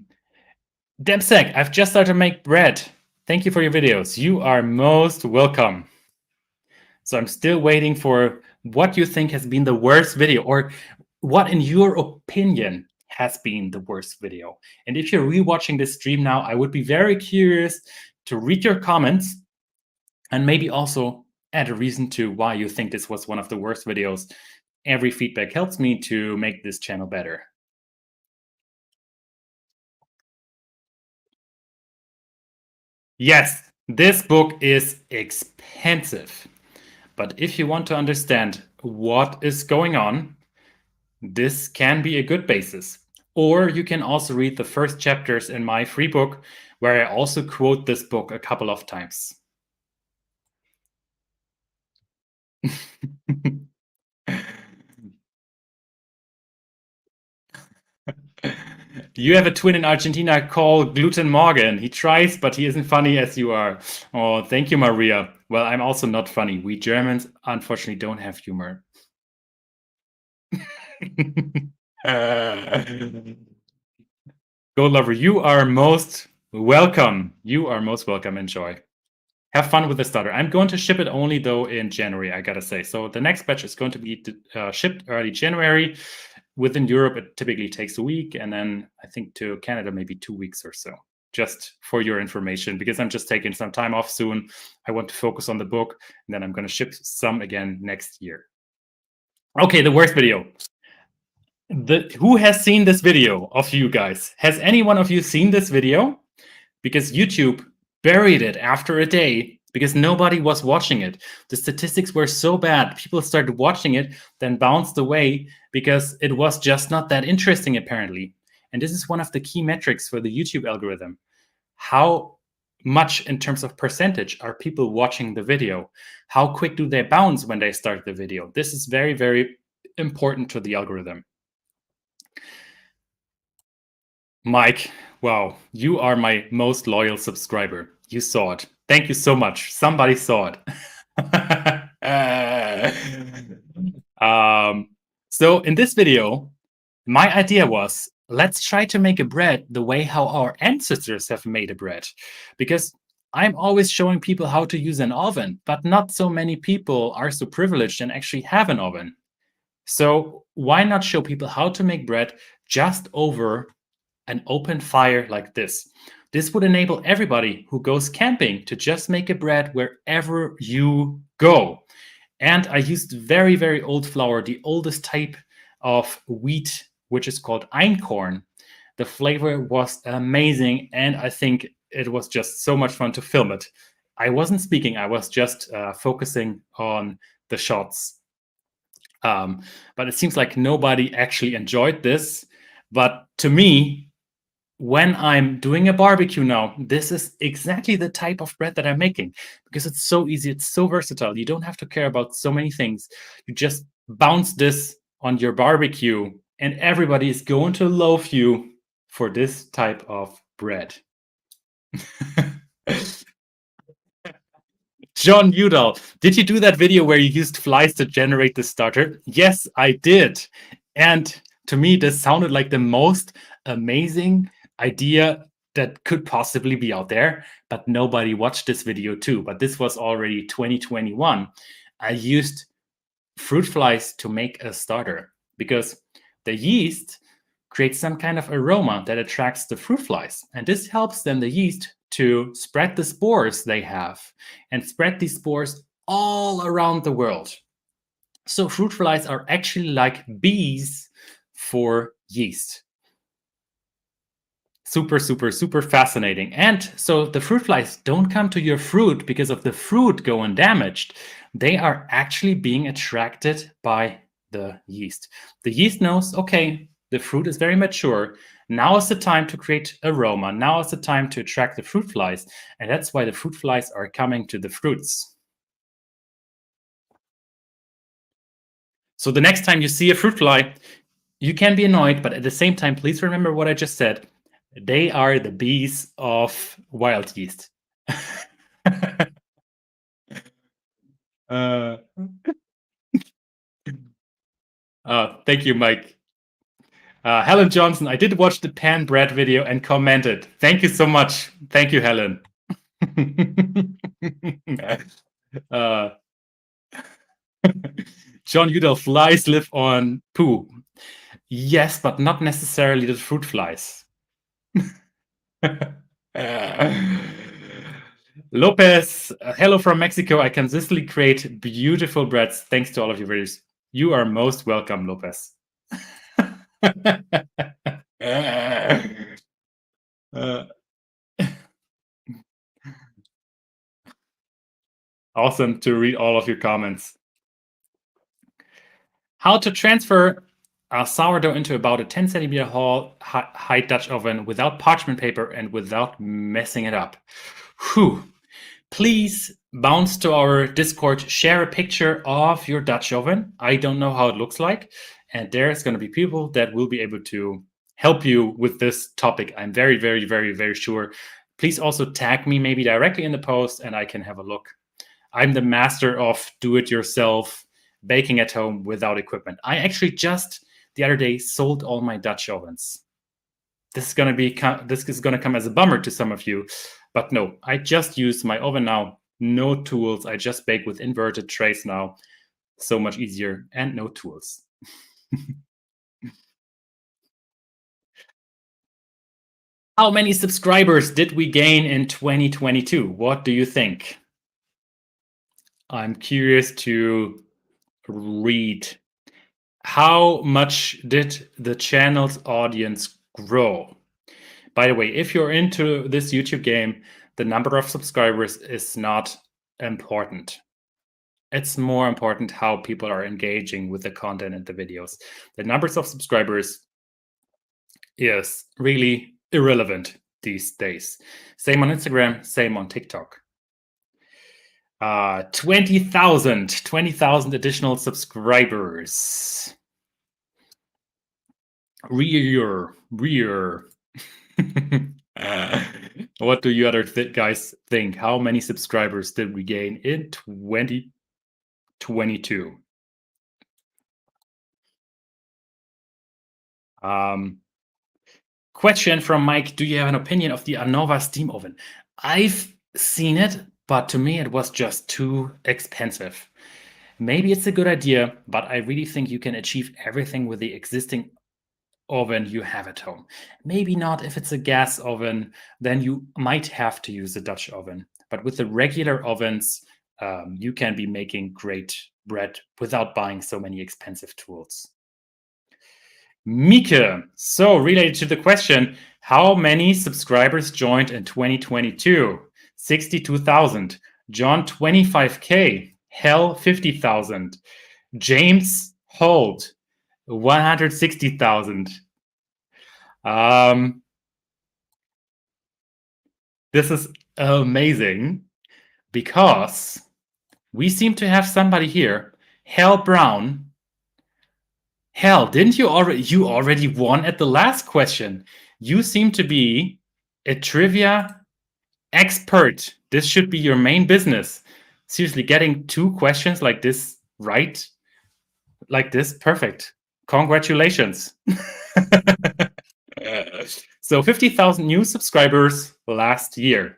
I've just started to make bread. Thank you for your videos. You are most welcome. So I'm still waiting for what you think has been the worst video, or what in your opinion has been the worst video. And if you're rewatching this stream now, I would be very curious to read your comments and maybe also add a reason to why you think this was one of the worst videos. Every feedback helps me to make this channel better. Yes, this book is expensive. But if you want to understand what is going on, this can be a good basis. Or you can also read the first chapters in my free book, where I also quote this book a couple of times. You have a twin in Argentina called Gluten Morgan. He tries, but he isn't funny as you are. Oh, thank you, Maria. Well, I'm also not funny. We Germans, unfortunately, don't have humor. Gold Lover, you are most welcome. You are most welcome. Enjoy. Have fun with the starter. I'm going to ship it only, though, in January, I gotta say. So the next batch is going to be shipped early January. Within Europe, it typically takes a week. And then I think to Canada, maybe 2 weeks or so. Just for your information, because I'm just taking some time off soon. I want to focus on the book. And then I'm going to ship some again next year. Okay, the worst video. Who has seen this video of you guys? Has any one of you seen this video? Because YouTube buried it after a day because nobody was watching it. The statistics were so bad. People started watching it, then bounced away because it was just not that interesting, apparently. And this is one of the key metrics for the YouTube algorithm. How much in terms of percentage are people watching the video? How quick do they bounce when they start the video? This is very, very important to the algorithm. Mike, wow, you are my most loyal subscriber. You saw it. Thank you so much. Somebody saw it. So in this video, my idea was, let's try to make a bread the way how our ancestors have made a bread. Because I'm always showing people how to use an oven, but not so many people are so privileged and actually have an oven. So why not show people how to make bread just over an open fire like this? This would enable everybody who goes camping to just make a bread wherever you go. And I used very, very old flour, the oldest type of wheat, which is called einkorn. The flavor was amazing, and I think it was just so much fun to film it. I wasn't speaking, I was just focusing on the shots. But it seems like nobody actually enjoyed this. But to me, when I'm doing a barbecue now, this is exactly the type of bread that I'm making because it's so easy. It's so versatile. You don't have to care about so many things. You just bounce this on your barbecue and everybody is going to love you for this type of bread. John Udall, did you do that video where you used flies to generate the starter? Yes, I did. And to me, this sounded like the most amazing idea that could possibly be out there, but nobody watched this video too. But this was already 2021. I used fruit flies to make a starter because the yeast creates some kind of aroma that attracts the fruit flies. And this helps then the yeast to spread the spores they have and spread these spores all around the world. So fruit flies are actually like bees for yeast. Super, super, super fascinating. And so the fruit flies don't come to your fruit because of the fruit going damaged. They are actually being attracted by the yeast. The yeast knows, okay, the fruit is very mature. Now is the time to create aroma. Now is the time to attract the fruit flies. And that's why the fruit flies are coming to the fruits. So the next time you see a fruit fly, you can be annoyed, but at the same time, please remember what I just said. They are the bees of wild yeast. Thank you, Mike. Helen Johnson, I did watch the pan bread video and commented. Thank you so much. Thank you, Helen. John Udall, flies live on poo. Yes, but not necessarily the fruit flies. Lopez, hello from Mexico. I consistently create beautiful breads thanks to all of your videos. You are most welcome, Lopez. Awesome to read all of your comments. How to transfer a sourdough into about a 10 centimeter height Dutch oven without parchment paper and without messing it up. Whew. Please bounce to our Discord, share a picture of your Dutch oven. I don't know how it looks like. And there's going to be people that will be able to help you with this topic. I'm very, very, very, very sure. Please also tag me maybe directly in the post and I can have a look. I'm the master of do-it-yourself baking at home without equipment. I actually just the other day sold all my Dutch ovens. This is going to come as a bummer to some of you, but no, I just use my oven now. No tools. I just bake with inverted trays now. So much easier and no tools. How many subscribers did we gain in 2022? What do you think? I'm curious to read. How much did the channel's audience grow? By the way, if you're into this YouTube game, the number of subscribers is not important. It's more important how people are engaging with the content and the videos. The numbers of subscribers is really irrelevant these days. Same on Instagram, same on TikTok. 20,000 additional subscribers. Rear. What do you other guys think? How many subscribers did we gain in 2022? Question from Mike: do you have an opinion of the Anova steam oven? I've seen it, but to me it was just too expensive. Maybe it's a good idea, but I really think you can achieve everything with the existing oven you have at home. Maybe not if it's a gas oven, then you might have to use a Dutch oven. But with the regular ovens, you can be making great bread without buying so many expensive tools. Mika, so related to the question, how many subscribers joined in 2022? 62,000. John, 25K. Hell, 50,000. James Holt, 160,000. This is amazing because we seem to have somebody here. Hell Brown. Hell, didn't you already won at the last question? You seem to be a trivia expert. This should be your main business. Seriously, getting 2 questions like this right, like this, perfect. Congratulations. So 50,000 new subscribers last year.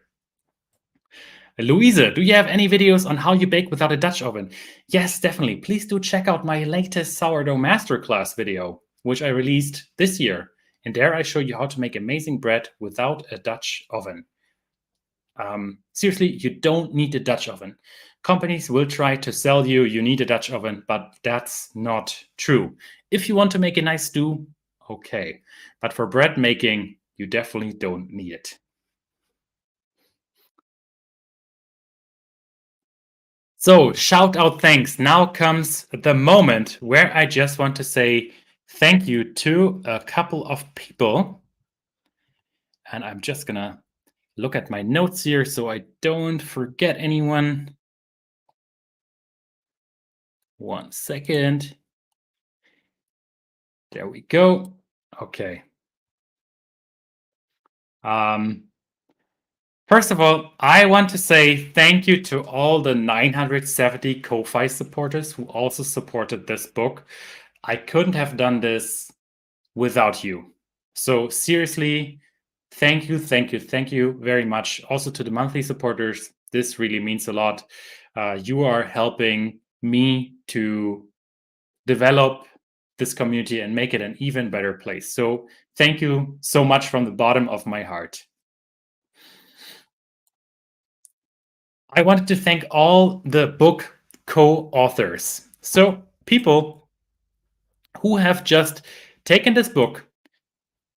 Louisa, do you have any videos on how you bake without a Dutch oven? Yes, definitely. Please do check out my latest sourdough masterclass video, which I released this year. And there I show you how to make amazing bread without a Dutch oven. Seriously, you don't need a Dutch oven. Companies will try to sell you need a Dutch oven, but that's not true. If you want to make a nice stew, okay. But for bread making, you definitely don't need it. So, shout out thanks. Now comes the moment where I just want to say thank you to a couple of people. And I'm just going to look at my notes here so I don't forget anyone. 1 second. There we go. Okay. First of all, I want to say thank you to all the 970 Ko-Fi supporters who also supported this book. I couldn't have done this without you. So seriously, thank you very much. Also to the monthly supporters, this really means a lot. You are helping me to develop this community and make it an even better place. So thank you so much from the bottom of my heart. I wanted to thank all the book co-authors. So people who have just taken this book,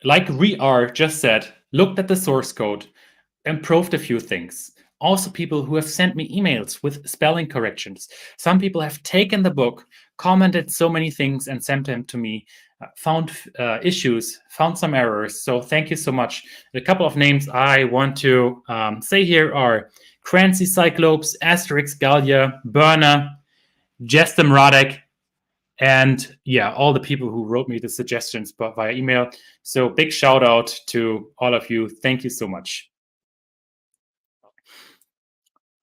like Rear just said, looked at the source code, improved a few things. Also people who have sent me emails with spelling corrections. Some people have taken the book, commented so many things and sent them to me, found issues, found some errors. So thank you so much. A couple of names I want to say here are Crancy Cyclopes, Asterix Gallia, Burner, Jestem Radek, and yeah, all the people who wrote me the suggestions via email. So big shout out to all of you. Thank you so much.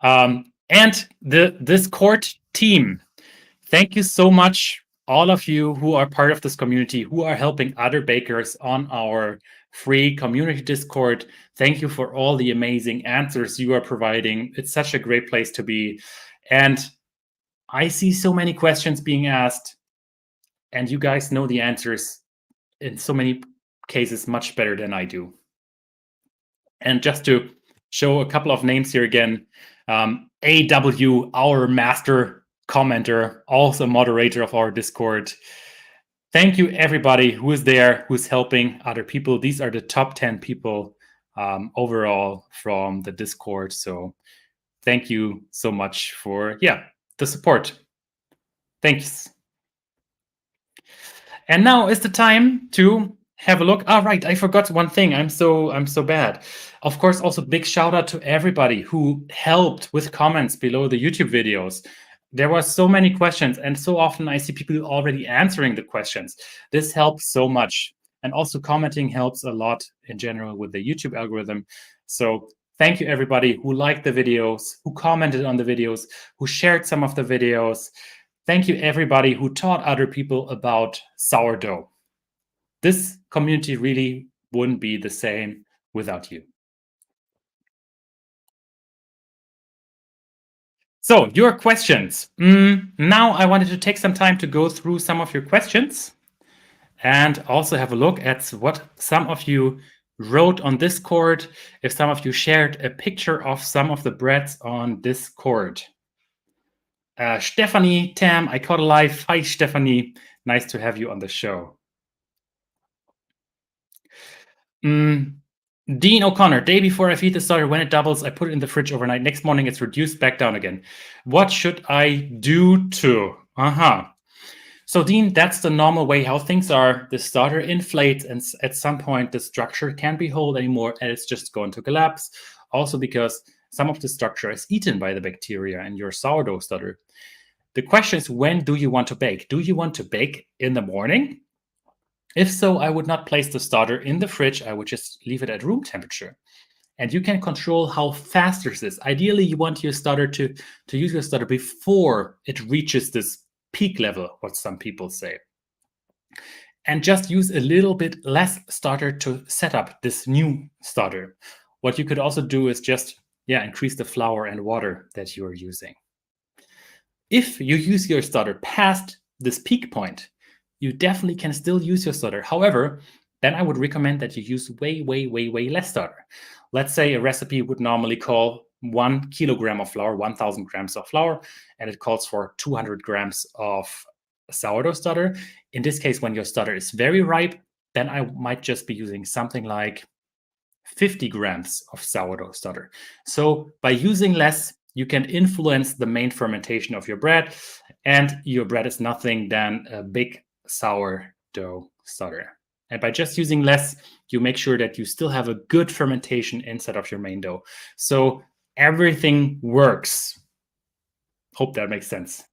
And the Discord team, thank you so much, all of you who are part of this community, who are helping other bakers on our free community Discord. Thank you for all the amazing answers you are providing. It's such a great place to be. And I see so many questions being asked, and you guys know the answers in so many cases much better than I do. And just to show a couple of names here again, AW, our master commenter, also moderator of our Discord. Thank you everybody who is there, who's helping other people. These are the top 10 people overall from the Discord. So thank you so much for the support. Thanks. And now is the time to have a look. Ah, right, I forgot one thing. I'm so bad. Of course, also big shout out to everybody who helped with comments below the YouTube videos. There were so many questions, and so often I see people already answering the questions. This helps so much. And also commenting helps a lot in general with the YouTube algorithm. So thank you everybody who liked the videos, who commented on the videos, who shared some of the videos. Thank you everybody who taught other people about sourdough. This community really wouldn't be the same without you. So your questions. Now I wanted to take some time to go through some of your questions and also have a look at what some of you wrote on Discord, if some of you shared a picture of some of the breads on Discord. Stephanie, Tam, I caught a live. Hi, Stephanie. Nice to have you on the show. Dean O'Connor, day before I feed the starter, when it doubles, I put it in the fridge overnight. Next morning, it's reduced back down again. What should I do to? So, Dean, that's the normal way how things are. The starter inflates, and at some point, the structure can't be hold anymore, and it's just going to collapse. Also, because some of the structure is eaten by the bacteria in your sourdough starter. The question is, when do you want to bake? Do you want to bake in the morning? If so, I would not place the starter in the fridge. I would just leave it at room temperature. And you can control how fast this is. Ideally, you want your starter to use your starter before it reaches this peak level, what some people say. And just use a little bit less starter to set up this new starter. What you could also do is just increase the flour and water that you are using. If you use your starter past this peak point, you definitely can still use your starter. However, then I would recommend that you use way less starter. Let's say a recipe would normally call 1 kilogram of flour, 1,000 grams of flour, and it calls for 200 grams of sourdough starter. In this case, when your starter is very ripe, then I might just be using something like 50 grams of sourdough starter. So by using less, you can influence the main fermentation of your bread, and your bread is nothing than a big sourdough starter. And by just using less, you make sure that you still have a good fermentation inside of your main dough. So everything works. Hope that makes sense.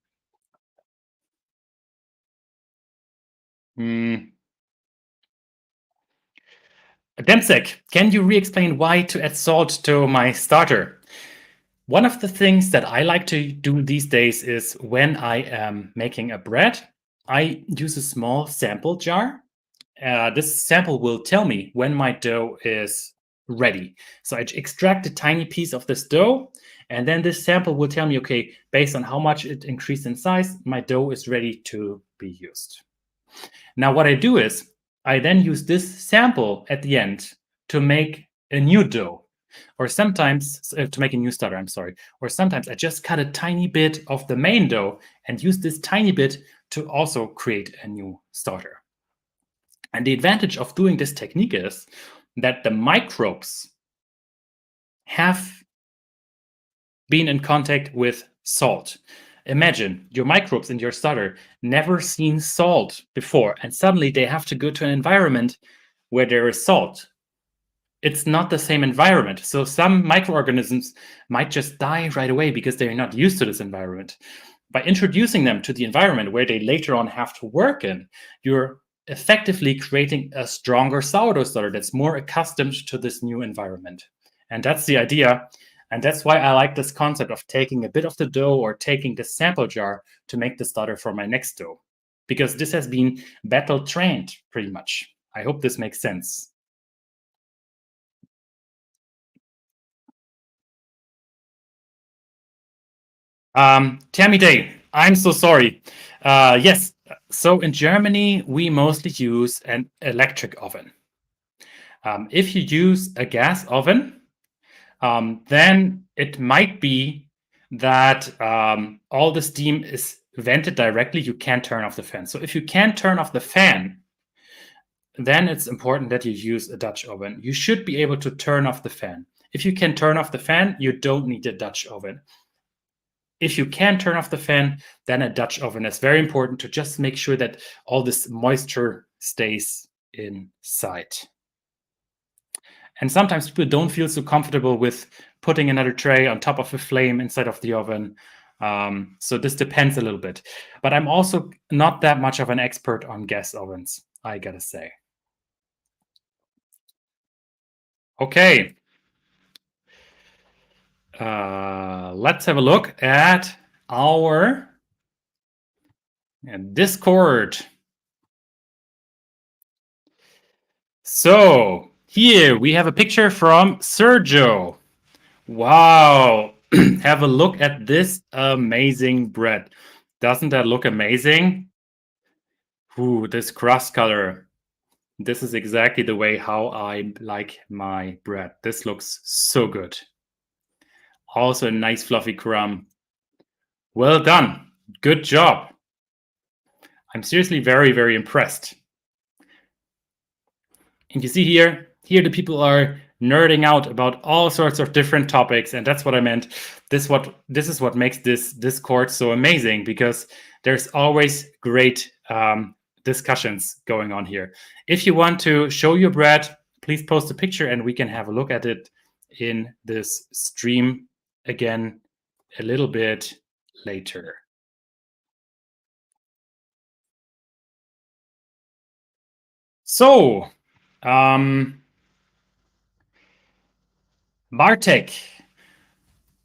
Demsek, can you re-explain why to add salt to my starter? One of the things that I like to do these days is when I am making a bread, I use a small sample jar. This sample will tell me when my dough is ready. So I extract a tiny piece of this dough, and then this sample will tell me, okay, based on how much it increased in size, my dough is ready to be used. Now, what I do is I then use this sample at the end to make a new dough. Or sometimes to make a new starter, I'm sorry. Or sometimes I just cut a tiny bit of the main dough and use this tiny bit to also create a new starter. And the advantage of doing this technique is that the microbes have been in contact with salt. Imagine your microbes in your starter never seen salt before, and suddenly they have to go to an environment where there is salt. It's not the same environment. So some microorganisms might just die right away because they're not used to this environment. By introducing them to the environment where they later on have to work in, you're effectively creating a stronger sourdough starter that's more accustomed to this new environment. And that's the idea. And that's why I like this concept of taking a bit of the dough or taking the sample jar to make the starter for my next dough. Because this has been battle trained pretty much. I hope this makes sense. Tammy Day, I'm so sorry. Yes, so in Germany, we mostly use an electric oven. If you use a gas oven, then it might be that all the steam is vented directly. You can't turn off the fan. So if you can't turn off the fan, then it's important that you use a Dutch oven. You should be able to turn off the fan. If you can turn off the fan, you don't need a Dutch oven. If you can turn off the fan, then a Dutch oven is very important to just make sure that all this moisture stays inside. And sometimes people don't feel so comfortable with putting another tray on top of a flame inside of the oven. So this depends a little bit. But I'm also not that much of an expert on gas ovens, I gotta say. Okay. Let's have a look at our Discord. So here we have a picture from Sergio. Wow. Have a look at this amazing bread. Doesn't that look amazing? Ooh, this crust color. This is exactly the way how I like my bread. This looks so good. Also a nice fluffy crumb. Well done. Good job. I'm seriously very, very impressed. And you see here the people are nerding out about all sorts of different topics, and that's what I meant. This is what makes this Discord so amazing, because there's always great discussions going on here. If you want to show your bread, please post a picture and we can have a look at it in this stream again a little bit later. So, Bartek,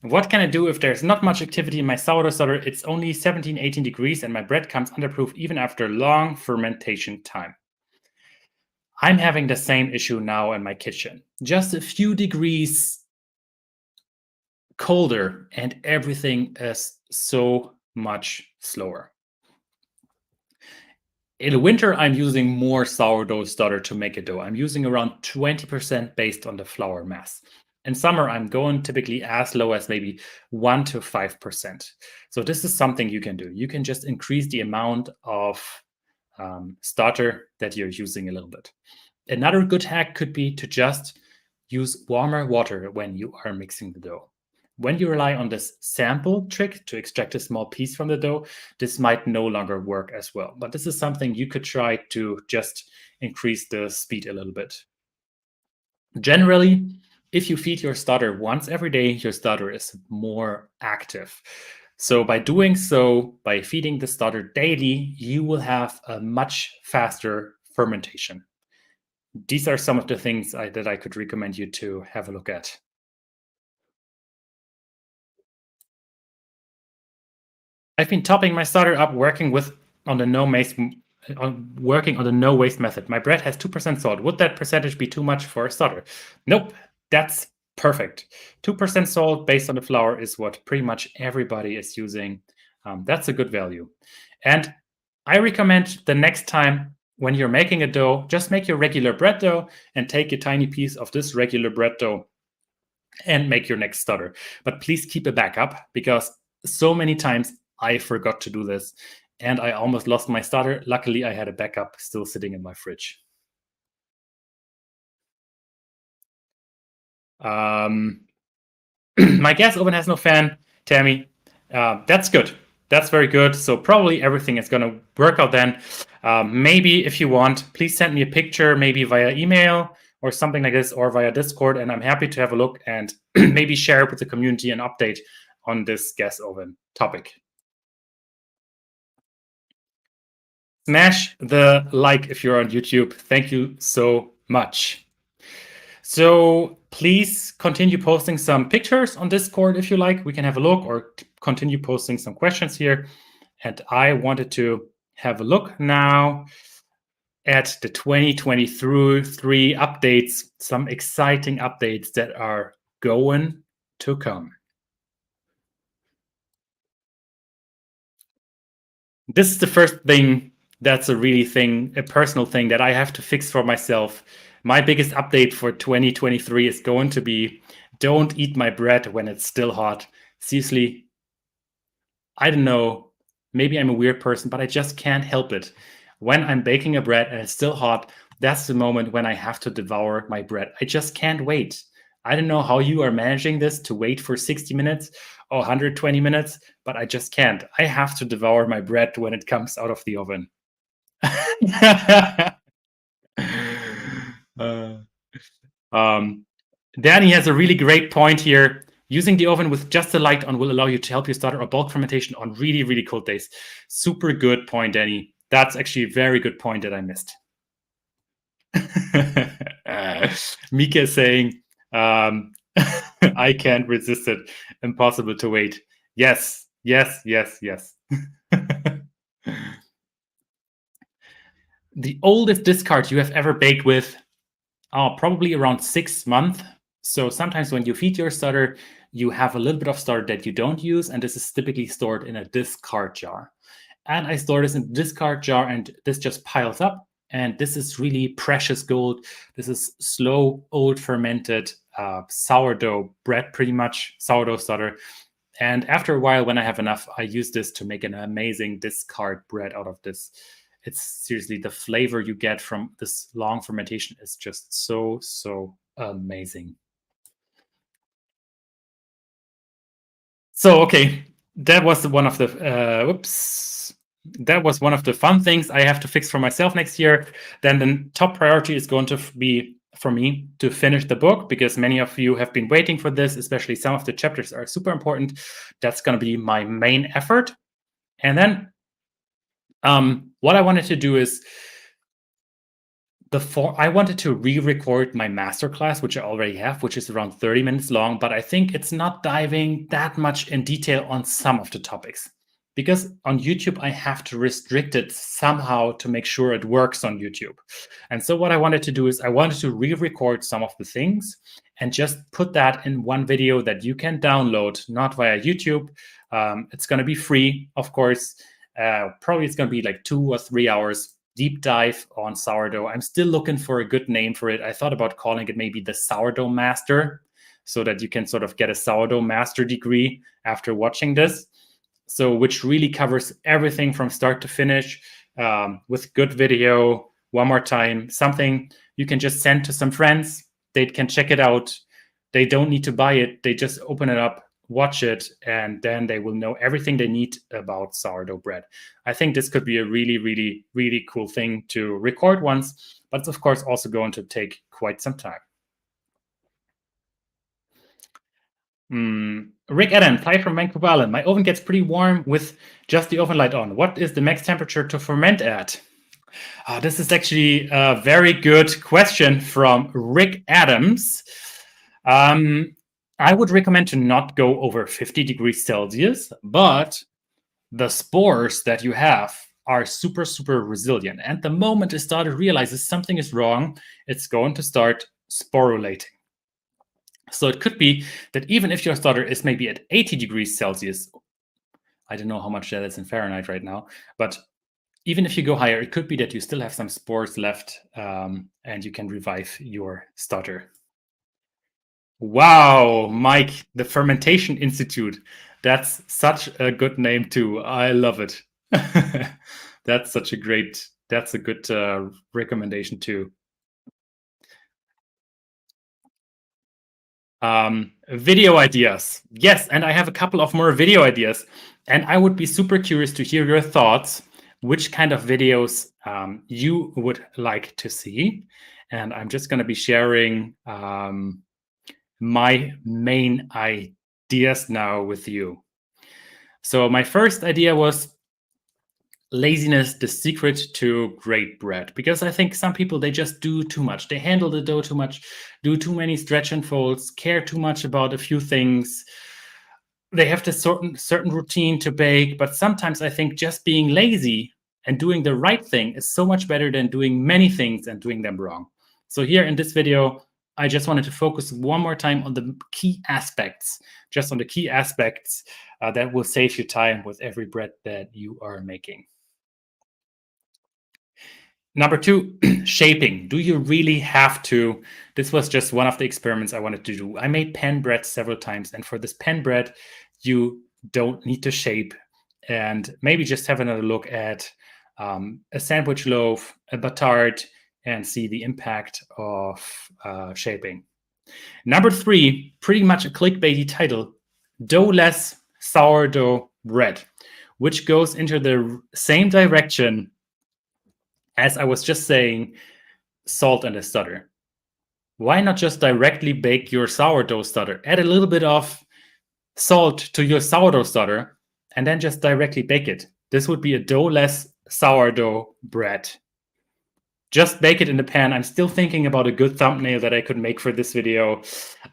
what can I do if there's not much activity in my sourdough starter? It's only 17, 18 degrees and my bread comes underproof even after long fermentation time. I'm having the same issue now in my kitchen. Just a few degrees colder and everything is so much slower. In the winter, I'm using more sourdough starter to make a dough. I'm using around 20% based on the flour mass. In summer, I'm going typically as low as maybe 1 to 5%. So this is something you can do. You can just increase the amount of starter that you're using a little bit. Another good hack could be to just use warmer water when you are mixing the dough. When you rely on this sample trick to extract a small piece from the dough, this might no longer work as well. But this is something you could try to just increase the speed a little bit. Generally, if you feed your starter once every day, your starter is more active. So by doing so, by feeding the starter daily, you will have a much faster fermentation. These are some of the things that I could recommend you to have a look at. I've been topping my starter up working on the no waste method. My bread has 2% salt. Would that percentage be too much for a starter? Nope, that's perfect. 2% salt based on the flour is what pretty much everybody is using. That's a good value. And I recommend the next time when you're making a dough, just make your regular bread dough and take a tiny piece of this regular bread dough and make your next starter. But please keep a backup, because so many times I forgot to do this and I almost lost my starter. Luckily, I had a backup still sitting in my fridge. My gas oven has no fan, Tammy. That's good. That's very good. So probably everything is going to work out then. Maybe if you want, please send me a picture, maybe via email or something like this, or via Discord, and I'm happy to have a look and maybe share with the community an update on this gas oven topic. Smash the like if you're on YouTube. Thank you so much. So please continue posting some pictures on Discord if you like. We can have a look, or continue posting some questions here. And I wanted to have a look now at the 2023 updates, some exciting updates that are going to come. This is the first thing that's a personal thing that I have to fix for myself. My biggest update for 2023 is going to be, don't eat my bread when it's still hot. Seriously, I don't know, maybe I'm a weird person, but I just can't help it. When I'm baking a bread and it's still hot, that's the moment when I have to devour my bread. I just can't wait. I don't know how you are managing this to wait for 60 minutes or 120 minutes, but I just can't. I have to devour my bread when it comes out of the oven. Uh, Danny has a really great point here. Using the oven with just the light on will allow you to help your starter or bulk fermentation on really, really cold days. Super good point, Danny. That's actually a very good point that I missed. Mika is saying, I can't resist it. Impossible to wait. Yes, yes, yes, yes. The oldest discard you have ever baked with, probably around 6 months. So sometimes when you feed your starter, you have a little bit of starter that you don't use, and this is typically stored in a discard jar. And I store this in the discard jar, and this just piles up. And this is really precious gold. This is slow, old fermented sourdough bread, pretty much sourdough starter. And after a while, when I have enough, I use this to make an amazing discard bread out of this. It's seriously, the flavor you get from this long fermentation is just so, so amazing. So, okay, that was one of the, that was one of the fun things I have to fix for myself next year. Then the top priority is going to be for me to finish the book, because many of you have been waiting for this, especially some of the chapters are super important. That's going to be my main effort. And then what I wanted to do is I wanted to re-record my masterclass, which I already have, which is around 30 minutes long, but I think it's not diving that much in detail on some of the topics. Because on YouTube, I have to restrict it somehow to make sure it works on YouTube. And so what I wanted to do is I wanted to re-record some of the things and just put that in one video that you can download, not via YouTube. It's going to be free, of course. Probably it's going to be like 2 or 3 hours deep dive on sourdough. I'm still looking for a good name for it. I thought about calling it maybe the Sourdough Master, so that you can sort of get a sourdough master degree after watching this. So which really covers everything from start to finish, with good video. One more time, something you can just send to some friends. They can check it out. They don't need to buy it. They just open it up, watch it, and then they will know everything they need about sourdough bread. I think this could be a really, really, really cool thing to record once, but it's of course also going to take quite some time. Rick Adam, fly from Vancouver Island. My oven gets pretty warm with just the oven light on. What is the max temperature to ferment at? This is actually a very good question from Rick Adams. I would recommend to not go over 50 degrees Celsius, but the spores that you have are super, super resilient. And the moment the starter realizes something is wrong, it's going to start sporulating. So it could be that even if your starter is maybe at 80 degrees Celsius, I don't know how much that is in Fahrenheit right now, but even if you go higher, it could be that you still have some spores left, and you can revive your starter. Wow, Mike, the Fermentation Institute. That's such a good name too. I love it. That's a good recommendation too. Video ideas. Yes, and I have a couple of more video ideas. And I would be super curious to hear your thoughts, which kind of videos you would like to see. And I'm just going to be sharing my main ideas now with you. So my first idea was laziness, the secret to great bread. Because I think some people, they just do too much. They handle the dough too much, do too many stretch and folds, care too much about a few things. They have this certain routine to bake. But sometimes I think just being lazy and doing the right thing is so much better than doing many things and doing them wrong. So here in this video, I just wanted to focus one more time on the key aspects, just on the key aspects that will save you time with every bread that you are making. Number 2, shaping. Do you really have to? This was just one of the experiments I wanted to do. I made pan bread several times, and for this pan bread, you don't need to shape. And maybe just have another look at a sandwich loaf, a batard, and see the impact of shaping. Number 3, pretty much a clickbaity title, dough-less sourdough bread, which goes into the same direction as I was just saying, salt and a stutter. Why not just directly bake your sourdough starter? Add a little bit of salt to your sourdough starter and then just directly bake it. This would be a dough-less sourdough bread. Just bake it in the pan. I'm still thinking about a good thumbnail that I could make for this video.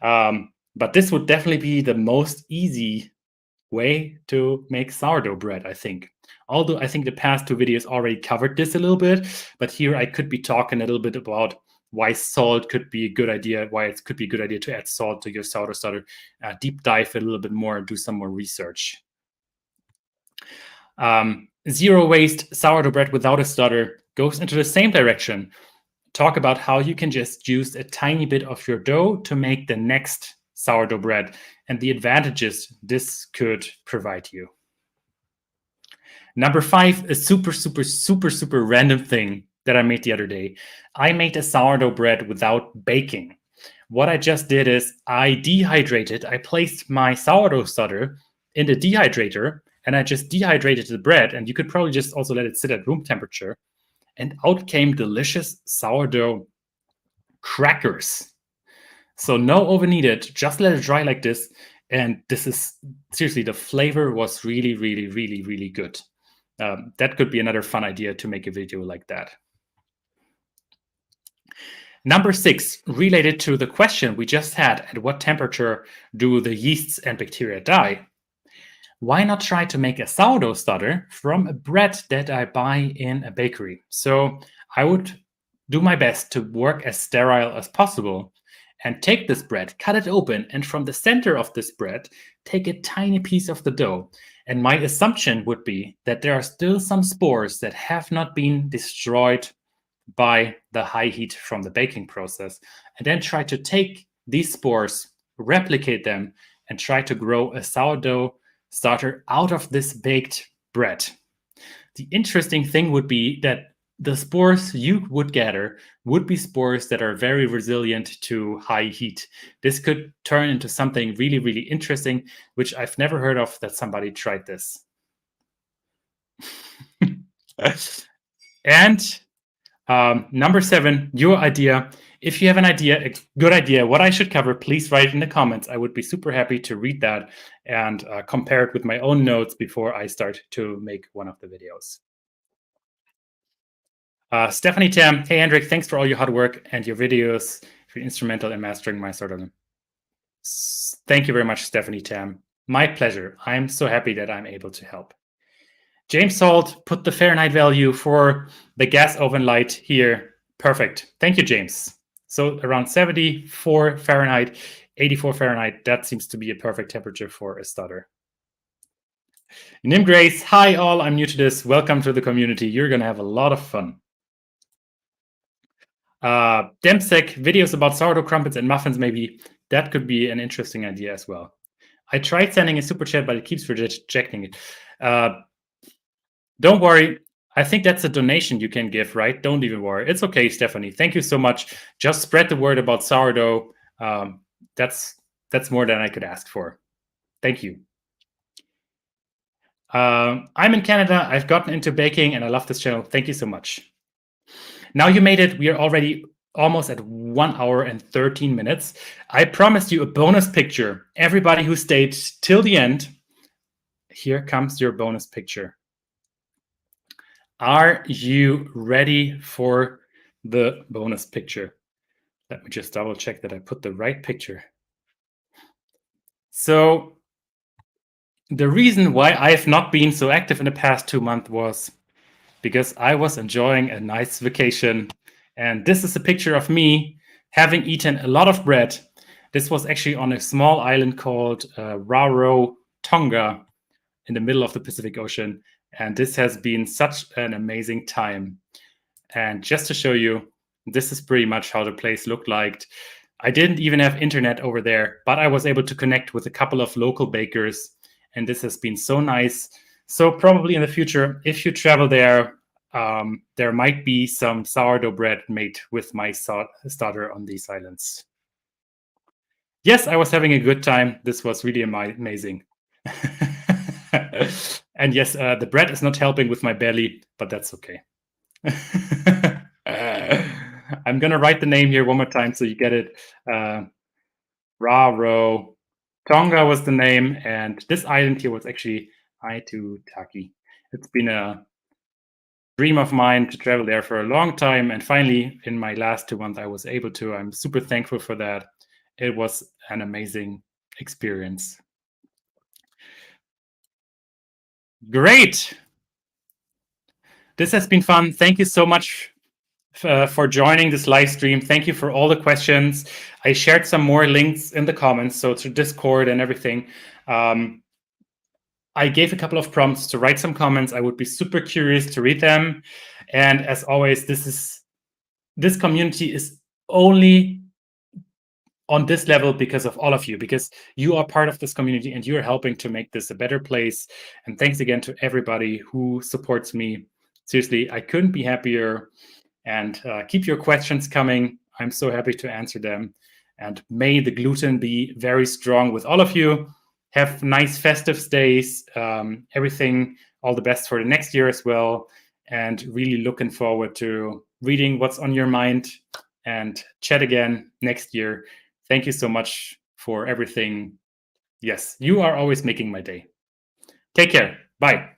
But this would definitely be the most easy way to make sourdough bread, I think. Although I think the past 2 videos already covered this a little bit, but here I could be talking a little bit about why salt could be a good idea, why it could be a good idea to add salt to your sourdough starter, deep dive a little bit more and do some more research. Zero waste sourdough bread without a stutter goes into the same direction. Talk about how you can just use a tiny bit of your dough to make the next sourdough bread and the advantages this could provide you. Number 5, a super random thing that I made the other day. I made a sourdough bread without baking. What I just did is I dehydrated. I placed my sourdough starter in the dehydrator and I just dehydrated the bread, and you could probably just also let it sit at room temperature, and out came delicious sourdough crackers. So no oven needed, just let it dry like this. And this is seriously, the flavor was really good. That could be another fun idea to make a video like that. Number 6, related to the question we just had, at what temperature do the yeasts and bacteria die? Why not try to make a sourdough starter from a bread that I buy in a bakery? So I would do my best to work as sterile as possible and take this bread, cut it open, and from the center of this bread, take a tiny piece of the dough. And my assumption would be that there are still some spores that have not been destroyed by the high heat from the baking process, and then try to take these spores, replicate them, and try to grow a sourdough starter out of this baked bread. The interesting thing would be that the spores you would gather would be spores that are very resilient to high heat. This could turn into something really interesting, which I've never heard of that somebody tried this. And number 7, your idea. If you have an idea, a good idea, what I should cover, please write it in the comments. I would be super happy to read that and compare it with my own notes before I start to make one of the videos. Stephanie Tam, hey Hendrik, thanks for all your hard work and your videos. You're instrumental in mastering my sourdough. Thank you very much, Stephanie Tam. My pleasure. I'm so happy that I'm able to help. James Salt put the Fahrenheit value for the gas oven light here. Perfect. Thank you, James. So around 74 Fahrenheit, 84 Fahrenheit, that seems to be a perfect temperature for a starter. Nim Grace, hi all, I'm new to this. Welcome to the community. You're going to have a lot of fun. Demsek, videos about sourdough crumpets and muffins, maybe. That could be an interesting idea as well. I tried sending a super chat, but it keeps rejecting it. Don't worry. I think that's a donation you can give, right? Don't even worry. It's okay, Stephanie. Thank you so much. Just spread the word about sourdough. That's more than I could ask for. Thank you. I'm in Canada. I've gotten into baking and I love this channel. Thank you so much. Now you made it. We are already almost at 1 hour and 13 minutes. I promised you a bonus picture. Everybody who stayed till the end, here comes your bonus picture. Are you ready for the bonus picture? Let me just double check that I put the right picture. So the reason why I've not been so active in the past 2 months was because I was enjoying a nice vacation. And this is a picture of me having eaten a lot of bread. This was actually on a small island called Rarotonga in the middle of the Pacific Ocean. And this has been such an amazing time. And just to show you, this is pretty much how the place looked like. I didn't even have internet over there, but I was able to connect with a couple of local bakers. And this has been so nice. So probably in the future, if you travel there, there might be some sourdough bread made with my starter on these islands. Yes, I was having a good time. This was really amazing. And yes, the bread is not helping with my belly, but that's okay. I'm gonna write the name here one more time so you get it. Raro. Tonga was the name, and this island here was actually Aitutaki. It's been a dream of mine to travel there for a long time, and finally, in my last 2 months, I was able to. I'm super thankful for that. It was an amazing experience. Great. This has been fun. Thank you so much for joining this live stream. Thank you for all the questions. I shared some more links in the comments, so to Discord and everything. I gave a couple of prompts to write some comments. I would be super curious to read them. And as always, this community is only on this level because of all of you, because you are part of this community and you're helping to make this a better place. And thanks again to everybody who supports me. Seriously, I couldn't be happier. And keep your questions coming. I'm so happy to answer them. And may the gluten be very strong with all of you. Have nice festive days. Everything, all the best for the next year as well. And really looking forward to reading what's on your mind and chat again next year. Thank you so much for everything. Yes, you are always making my day. Take care. Bye.